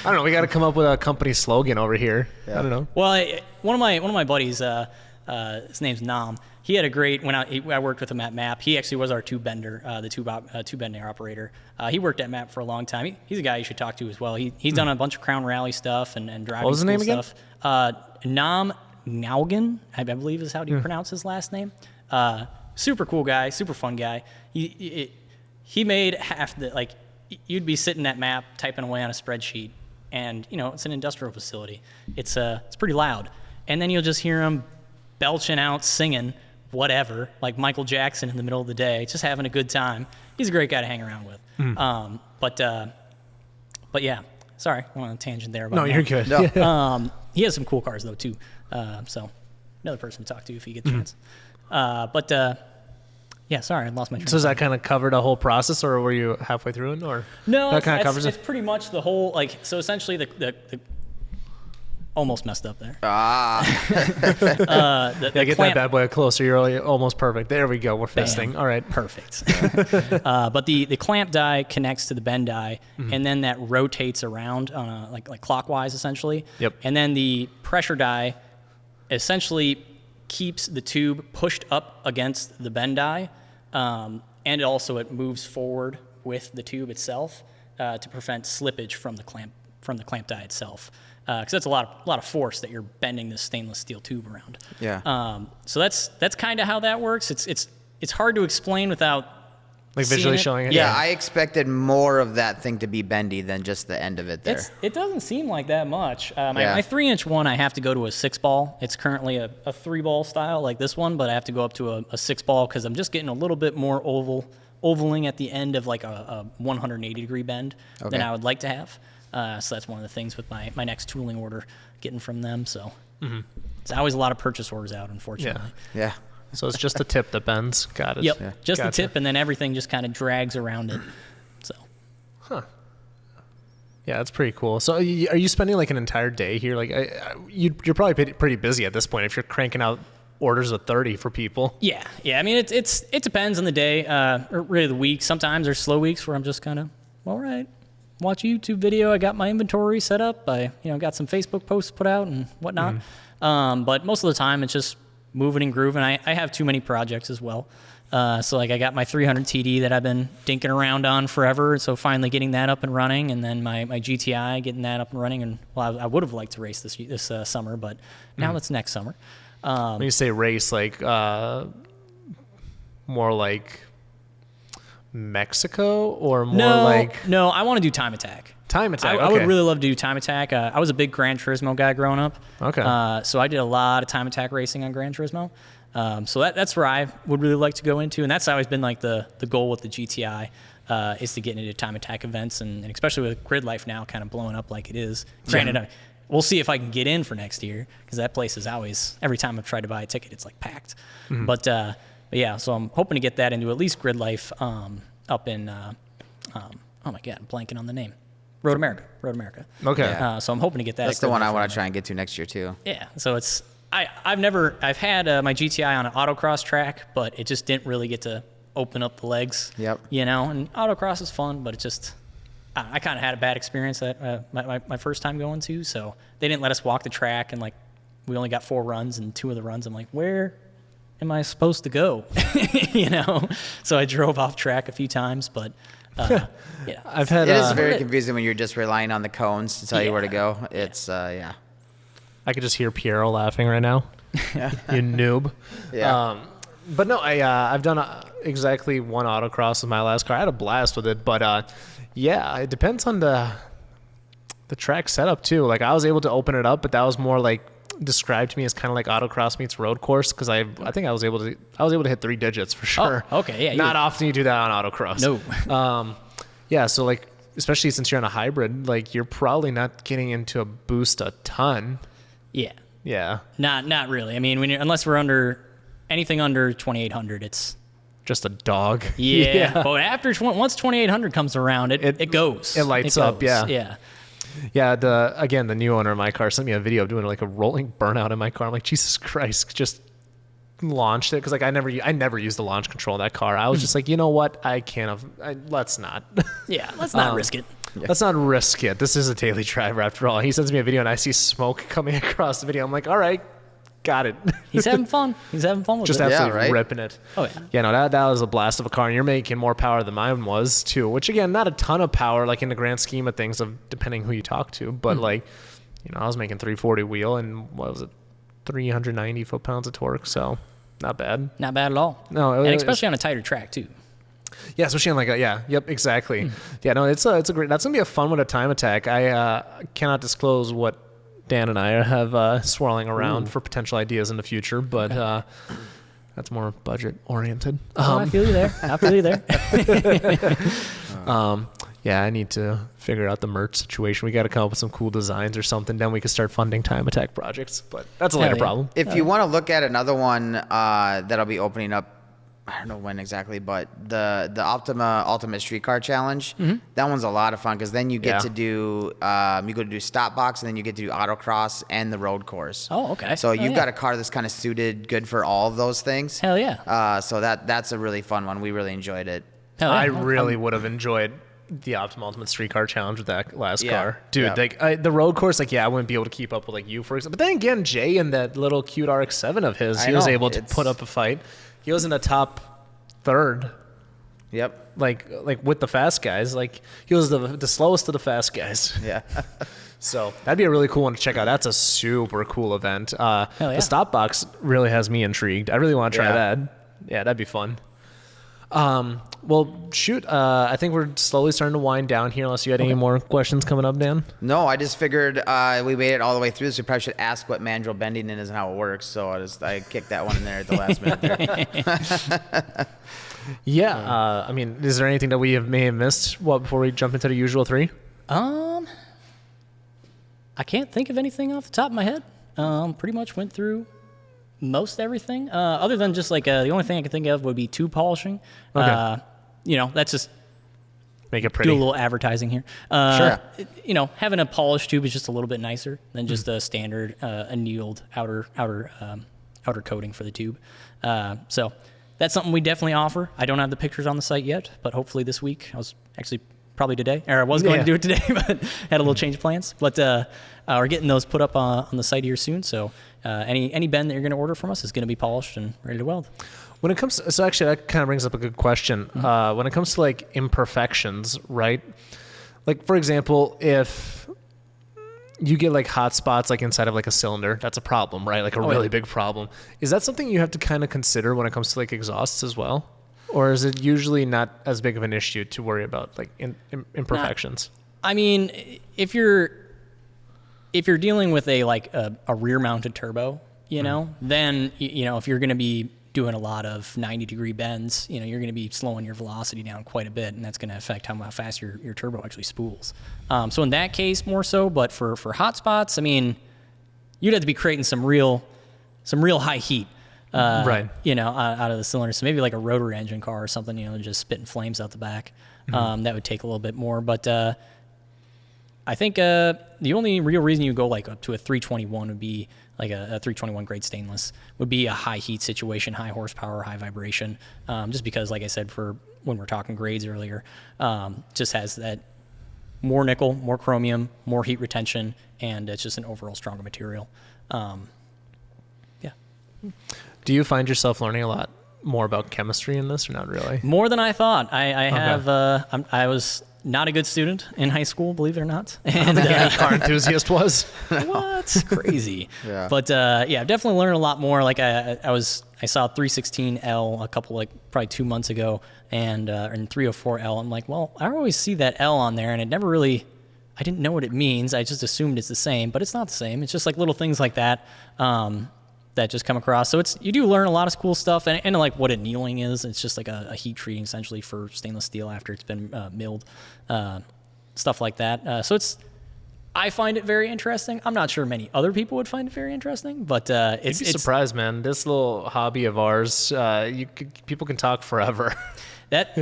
don't know. We got to come up with a company slogan over here. Yeah. I don't know. Well, one of my buddies, his name's Nam. He had a great I worked with him at MAP. He actually was our tube bender, the tube bending operator. He worked at MAP for a long time. He's a guy you should talk to as well. He's done a bunch of Crown Rally stuff and driving What was the school name again? stuff. Nam Naugan, I believe is how do you pronounce his last name. Super cool guy, super fun guy. He made half the you'd be sitting at MAP typing away on a spreadsheet, and it's an industrial facility. It's pretty loud, and then you'll just hear him belching out singing whatever, like Michael Jackson in the middle of the day, just having a good time. He's a great guy to hang around with. But yeah, sorry, I went on a tangent there. About No, you're that. good. No. He has some cool cars though too. So another person to talk to if you get the chance. Yeah, sorry, I lost my train. So does that kind of cover the whole process, or were you halfway through it, or No, that kind of covers it's it? pretty much the whole so essentially the almost messed up there. Yeah, get that bad boy closer. You're almost perfect. There we go. We're fisting. All right. Perfect. But the clamp die connects to the bend die, and then that rotates around like clockwise essentially. Yep. And then the pressure die essentially keeps the tube pushed up against the bend die, and it moves forward with the tube itself to prevent slippage from the clamp die itself. Because that's a lot of force that you're bending this stainless steel tube around. Yeah. So that's kind of how that works. It's hard to explain without Visually seeing showing it. Yeah, I expected more of that thing to be bendy than just the end of it there. It doesn't seem like that much. Yeah. My 3-inch one, I have to go to a 6-ball. It's currently a 3-ball style like this one, but I have to go up to a 6-ball because I'm just getting a little bit more ovaling at the end of like a 180-degree bend than I would like to have. So that's one of the things with my next tooling order, getting from them. So it's always a lot of purchase orders out, unfortunately. Yeah. So it's just the tip that bends. Got it. Yep, Yeah. just Gotcha. the tip, and then everything just kind of drags around it. So Yeah, that's pretty cool. So are you spending like an entire day here? Like you're probably pretty busy at this point if you're cranking out orders of 30 for people. yeah. I mean, it depends on the day, or really the week. Sometimes there's slow weeks where I'm just kind of all right. Watch a YouTube video. I got my inventory set up. I got some Facebook posts put out and whatnot. But most of the time it's just moving and grooving. I have too many projects as well. So I got my 300 TD that I've been dinking around on forever. So finally getting that up and running, and then my GTI getting that up and running. And I would have liked to race this summer, but now it's next summer. When you say race, like more like Mexico or more No, I want to do time attack. Time attack. I would really love to do time attack. I was a big Gran Turismo guy growing up. Okay. So I did a lot of time attack racing on Gran Turismo. So that's where I would really like to go into, and that's always been like the goal with the GTI is to get into time attack events, and especially with Grid Life now kind of blowing up like it is. Granted, we'll see if I can get in for next year because that place is always, every time I've tried to buy a ticket, it's like packed. But yeah, so I'm hoping to get that into at least Grid Life up in, oh my God, I'm blanking on the name. Road America. Okay. Yeah. So I'm hoping to get that. That's at the Grid one Life I want on to there. try and get to next year too. Yeah, so it's I've had my GTI on an autocross track, but it just didn't really get to open up the legs. Yep. You know, and autocross is fun, but it just I kind of had a bad experience that my first time going to, so they didn't let us walk the track, and like we only got 4 runs, and 2 of the runs I'm like, where am I supposed to go? You know, so I drove off track a few times, but. Yeah, I've had. It is very confusing when you're just relying on the cones to tell you where to Yeah. go. It's yeah. I could just hear Piero laughing right now. You noob. Yeah. But no, I've done exactly 1 autocross with my last car. I had a blast with it, but yeah, it depends on the track setup too. Like I was able to open it up, but that was more like described to me as kind of like autocross meets road course, because I think I was able to hit 3 digits for sure. Oh, okay, yeah. Not often you do that on autocross. No. Yeah, so like especially since you're on a hybrid, like you're probably not getting into a boost a ton. Yeah. Yeah, Not really. I mean, unless we're under anything under 2800, it's just a dog. yeah. But once 2800 comes around, it goes. It lights up, goes. yeah. Yeah. Yeah, the new owner of my car sent me a video of doing like a rolling burnout in my car. I'm like, Jesus Christ, just launched it, because like I never used the launch control in that car. I was just like, you know what, let's not. Yeah. Let's not risk it. Let's not risk it. This is a daily driver after all. He sends me a video and I see smoke coming across the video. I'm like, all right, got it. He's having fun. He's having fun with Just it. absolutely right? ripping it. Oh, yeah. Yeah, no, that was a blast of a car, and you're making more power than mine was too. Which again, not a ton of power, like in the grand scheme of things, of depending who you talk to. But like, you know, I was making 340 wheel and what was it, 390 foot-pounds of torque. So not bad. Not bad at all. No, And especially on a tighter track too. Yeah, especially on like yep, exactly. Yeah, no, it's a great. That's gonna be a fun one at Time Attack. I cannot disclose what Dan and I have swirling around for potential ideas in the future, but that's more budget oriented. I feel you there. Yeah, I need to figure out the merch situation. We got to come up with some cool designs or something. Then we can start funding Time Attack projects. But that's a later Hell yeah. problem. If you want to look at another one that'll be opening up, I don't know when exactly, but the Optima Ultimate Streetcar Challenge, that one's a lot of fun, because then you get to do you go to do stop box, and then you get to do autocross and the road course. Oh, okay. So you've yeah. got a car that's kind of suited good for all of those things. Hell yeah. So that's a really fun one. We really enjoyed it. Hell yeah. I really would have enjoyed the Optima Ultimate Streetcar Challenge with that last car. Dude, yeah. like the road course, like, yeah, I wouldn't be able to keep up with like you, for example. But then again, Jay and that little cute RX-7 of his, he was able to put up a fight. He was in the top third. Yep. Like with the fast guys. Like he was the slowest of the fast guys. Yeah. So that'd be a really cool one to check out. That's a super cool event. yeah. The stop box really has me intrigued. I really want to try Yeah. that. Yeah, that'd be fun. Well, shoot. I think we're slowly starting to wind down here. Unless you had any more questions coming up, Dan. No, I just figured we made it all the way through, so we probably should ask what Mandrel bending is and how it works. So I kicked that one in there at the last minute there. Yeah. I mean, is there anything that we may have missed before we jump into the usual 3? I can't think of anything off the top of my head. Pretty much went through most everything. Other than just like the only thing I can think of would be tube polishing. Okay. That's just Make it pretty. do a little advertising here. Sure. Having a polished tube is just a little bit nicer than just a standard annealed outer coating for the tube. So that's something we definitely offer. I don't have the pictures on the site yet, but hopefully this week. I was actually probably today, or I was going to do it today, but had a little change of plans. But we're getting those put up on the site here soon. So any bend that you're going to order from us is going to be polished and ready to weld. When it comes so actually that kind of brings up a good question. When it comes to like imperfections, right? Like for example, if you get like hot spots like inside of like a cylinder, that's a problem, right? Like a really big problem. Is that something you have to kind of consider when it comes to like exhausts as well? Or is it usually not as big of an issue to worry about like imperfections? I mean, if you're dealing with a rear mounted turbo, then if you're going to be doing a lot of 90-degree bends, you're going to be slowing your velocity down quite a bit, and that's going to affect how fast your turbo actually spools. So in that case, more so. But for hot spots, I mean, you'd have to be creating some real high heat Right. Out of the cylinder. So maybe like a rotary engine car or something, just spitting flames out the back. That would take a little bit more. But I think the only real reason you go like up to a 321 would be like a 321 grade stainless would be a high heat situation, high horsepower, high vibration. Just because, like I said, for when we're talking grades earlier, just has that more nickel, more chromium, more heat retention, and it's just an overall stronger material. Yeah. Do you find yourself learning a lot more about chemistry in this, or not really? More than I thought. I was not a good student in high school, believe it or not. And Car enthusiast was. what? Crazy. Yeah. But I've definitely learned a lot more. Like I saw 316L a couple, like probably 2 months ago, and 304L. I'm like, well, I always see that L on there, and it never really, I didn't know what it means. I just assumed it's the same, but it's not the same. It's just like little things like that that just come across. So you do learn a lot of cool stuff, and like what annealing is. It's just like a heat treating essentially for stainless steel after it's been milled, stuff like that. I find it very interesting. I'm not sure many other people would find it very interesting, but You'd be surprised, man. This little hobby of ours, people can talk forever. That's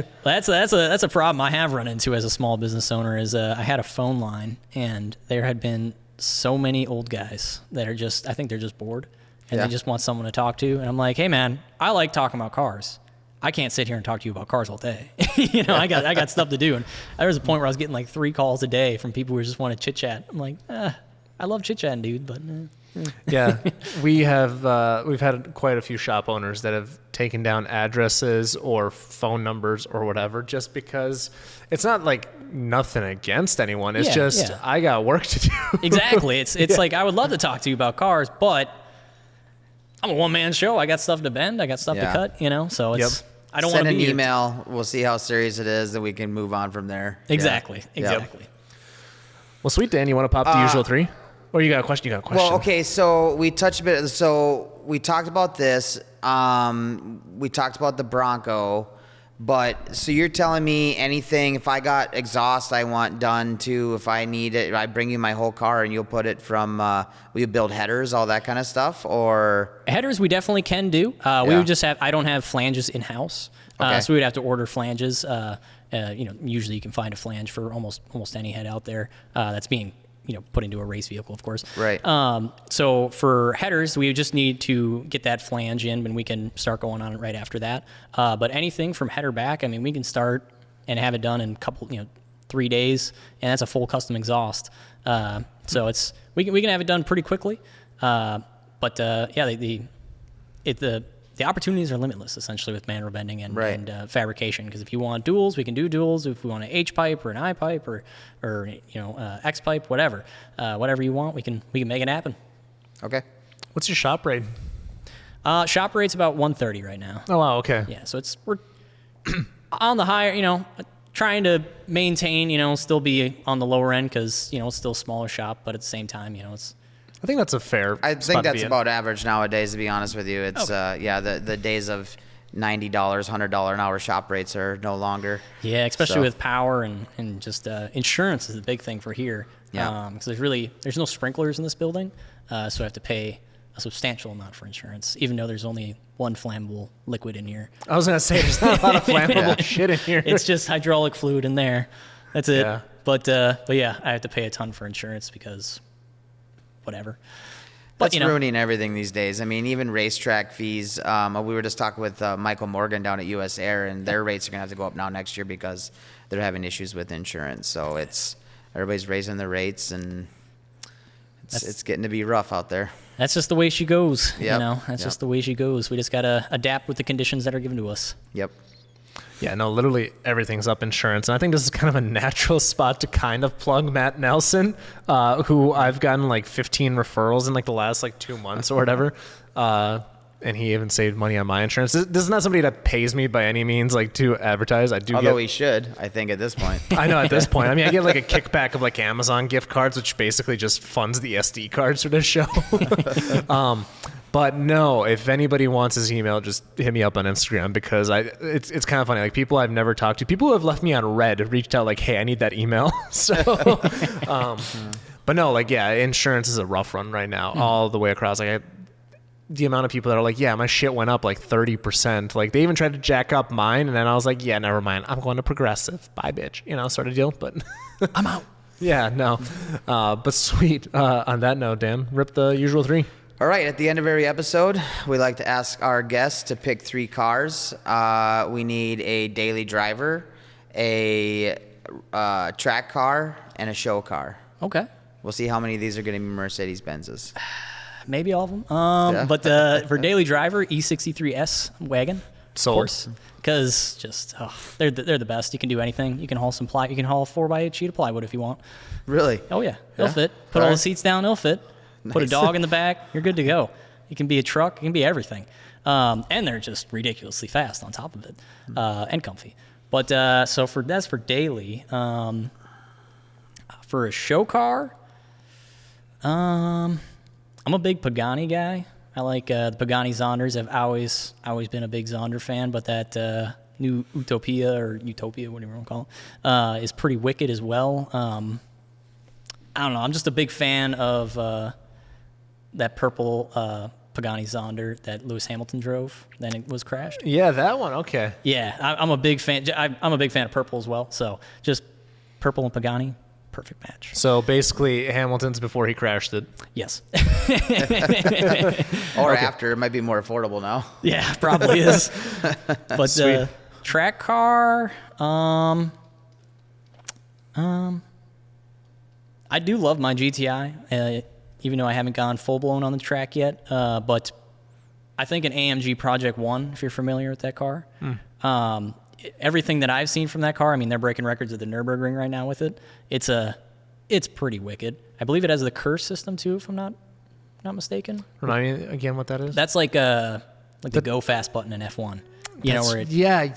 a problem I have run into as a small business owner. Is I had a phone line, and there had been so many old guys that are I think they're just bored, and they just want someone to talk to. And I'm like, hey man, I like talking about cars. I can't sit here and talk to you about cars all day. I got stuff to do. And there was a point where I was getting like 3 calls a day from people who just want to chit chat. I'm like, I love chit chatting, dude, but. Yeah, we've had quite a few shop owners that have taken down addresses or phone numbers or whatever, just because it's not like nothing against anyone. It's I got work to do. Exactly. It's like, I would love to talk to you about cars, but I'm a one-man show. I got stuff to bend. I got stuff to cut, so it's, I don't want to be Send an email. We'll see how serious it is, then we can move on from there. Exactly. Yeah. Exactly. Well, sweet, Dan, you want to pop the usual 3? Or you got a question? Well, okay, so we touched a bit. So we talked about this. We talked about the Bronco. But so you're telling me anything, if I got exhaust I want done too, if I need it, I bring you my whole car and you'll put it from, will you build headers, all that kind of stuff? Or headers we definitely can do. We would just I don't have flanges in-house. So we would have to order flanges. Usually you can find a flange for almost any head out there that's being put into a race vehicle, of course. Right. So for headers, we just need to get that flange in, and we can start going on it right after that. But anything from header back, I mean, we can start and have it done in a couple, 3 days, and that's a full custom exhaust. So we can have it done pretty quickly. The opportunities are limitless, essentially, with Mandrel bending and fabrication. Because if you want duals, we can do duals. If we want an H pipe or an I pipe or X pipe, whatever you want, we can make it happen. Okay. What's your shop rate? Shop rate's about 130 right now. Oh wow, okay. Yeah, so we're on the higher, trying to maintain, still be on the lower end because it's still a smaller shop, but at the same time, it's. I think that's a fair. I think that's about average nowadays, to be honest with you. It's the days of $90, $100 an hour shop rates are no longer. Yeah, especially with power and just insurance is the big thing for here. Yeah. Because there's no sprinklers in this building, so I have to pay a substantial amount for insurance, even though there's only one flammable liquid in here. I was gonna say there's not a lot of flammable shit in here. It's just hydraulic fluid in there. That's it. Yeah. But yeah, I have to pay a ton for insurance because. Whatever. But, that's ruining everything these days. I mean, even racetrack fees. We were just talking with Michael Morgan down at US Air, and their rates are going to have to go up now next year because they're having issues with insurance. So everybody's raising their rates, and it's getting to be rough out there. That's just the way she goes. Yep. That's just the way she goes. We just got to adapt with the conditions that are given to us. Yep. Yeah, no, literally everything's up insurance. And I think this is kind of a natural spot to kind of plug Matt Nelson, who I've gotten like 15 referrals in like the last like 2 months or whatever. And he even saved money on my insurance. This is not somebody that pays me by any means like to advertise. Although he should, I think, at this point. I know at this point. I mean, I get like a kickback of like Amazon gift cards, which basically just funds the SD cards for this show. But no, if anybody wants his email, just hit me up on Instagram because it's kind of funny. Like people I've never talked to, people who have left me on red have reached out like, hey, I need that email. So, but no, like, yeah, insurance is a rough run right now all the way across. Like the amount of people that are like, yeah, my shit went up like 30%. Like they even tried to jack up mine, and then I was like, yeah, never mind. I'm going to Progressive. Bye, bitch. Sort of deal. But I'm out. yeah, no. But sweet. On that note, Dan, rip the usual 3. All right, at the end of every episode, we like to ask our guests to pick 3 cars. We need a daily driver, a track car, and a show car. Okay. We'll see how many of these are going to be Mercedes-Benzes. Maybe all of them. Yeah. But for daily driver, E63S wagon. Sold. Because they're the best. You can do anything. You can haul some ply. You can haul a 4x8 sheet of plywood if you want. Really? Oh yeah, they'll Yeah? fit. Put all All the right. seats down, they'll fit. Put a Nice. dog in the back, you're good to go. You can be a truck, you can be everything. And they're just ridiculously fast on top of it, and comfy. But so that's for daily. For a show car, I'm a big Pagani guy. I like the Pagani Zonders. I've always been a big Zonder fan, but that new Utopia, whatever you want to call it, is pretty wicked as well. I don't know. I'm just a big fan of that purple Pagani Zonder that Lewis Hamilton drove. Then it was crashed. Yeah, that one. Okay. Yeah, I'm a big fan. I'm a big fan of purple as well. So just purple and Pagani, perfect match. So basically, Hamilton's before he crashed it. Yes. Or after. It might be more affordable now. Yeah, probably is. But Sweet. track car, I do love my GTI, even though I haven't gone full blown on the track yet. But I think an AMG Project 1, if you're familiar with that car, everything that I've seen from that car, I mean, they're breaking records at the Nürburgring right now with it. It's pretty wicked. I believe it has the curse system too, if I'm not mistaken. Remind me again what that is. That's like the go fast button in F1. Where it, yeah.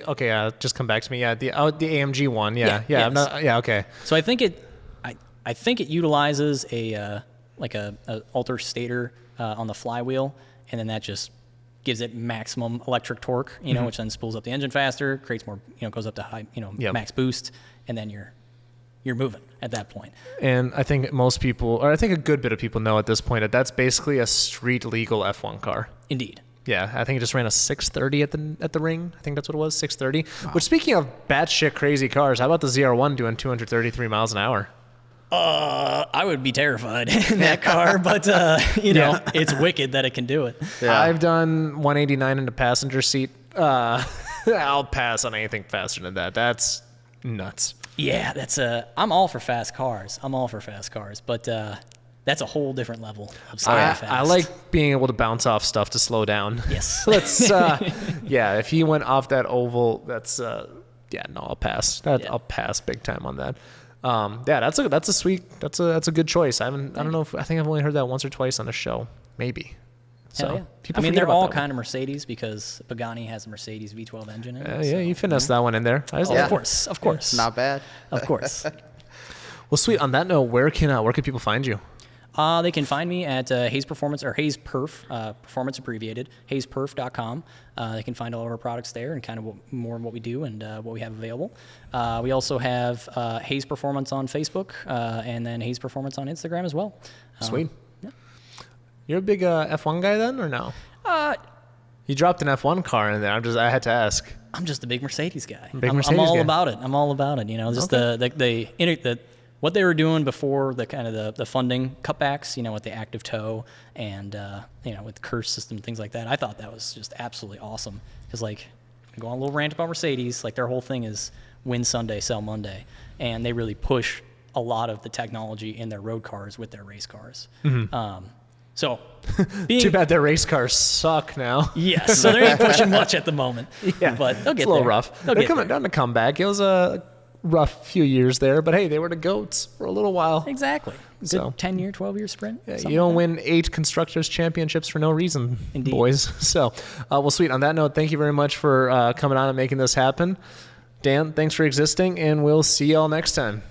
Okay, just come back to me. Yeah, the AMG one. Yeah. Yeah, I'm not, yeah. Okay. so I think it utilizes a alter stator on the flywheel, and then that just gives it maximum electric torque, which then spools up the engine faster, creates more, goes up to high, Yep. max boost, and then you're moving at that point. And I think most people, or I think a good bit of people know at this point that that's basically a street legal F1 car. Indeed. Yeah, I think it just ran a 630 at the ring. I think that's what it was, 630. Wow. Which, speaking of batshit crazy cars, how about the ZR1 doing 233 miles an hour? I would be terrified in that car, but it's wicked that it can do it. Yeah. I've done 189 in the passenger seat. I'll pass on anything faster than that. That's nuts. Yeah, I'm all for fast cars. But that's a whole different level of fast. I like being able to bounce off stuff to slow down. Yes. Let's. If he went off that oval, that's. I'll pass. I'll pass big time on that. That's a good choice. I think I've only heard that once or twice on a show, maybe. Hell yeah. People I mean, forget they're about all that one. kind of Mercedes because Pagani has a Mercedes V12 engine in it. Yeah, you finessed that one in there. Of course. Not bad. Of course. Well, sweet. On that note, where can people find you? They can find me at Haze Performance, or Haze Perf, performance abbreviated, hazeperf.com. They can find all of our products there and kind of more of what we do and what we have available. We also have Haze Performance on Facebook and then Haze Performance on Instagram as well. Sweet. Yeah. You're a big F1 guy then, or no? You dropped an F1 car in there. I had to ask. I'm just a big Mercedes guy. Mercedes I'm all guy. about it. I'm all about it. Just the what they were doing before the kind of the funding cutbacks, with the active tow and with the curse system and things like that. I thought that was just absolutely awesome because I go on a little rant about Mercedes. Their whole thing is win Sunday, sell Monday, and they really push a lot of the technology in their road cars with their race cars. Mm-hmm. Too bad their race cars suck now. Yes, so they ain't pushing much at the moment. Yeah, but they'll get it's a little there. rough. They'll They're get coming there. down to comeback. It was a rough few years there, but hey, they were the GOATs for a little while. Exactly. Good So. 10-year, 12-year sprint. Yeah, something you don't like that. win 8 constructors championships for no reason, Indeed. boys. So, well, sweet. On that note, thank you very much for coming on and making this happen. Dan, thanks for existing, and we'll see y'all next time.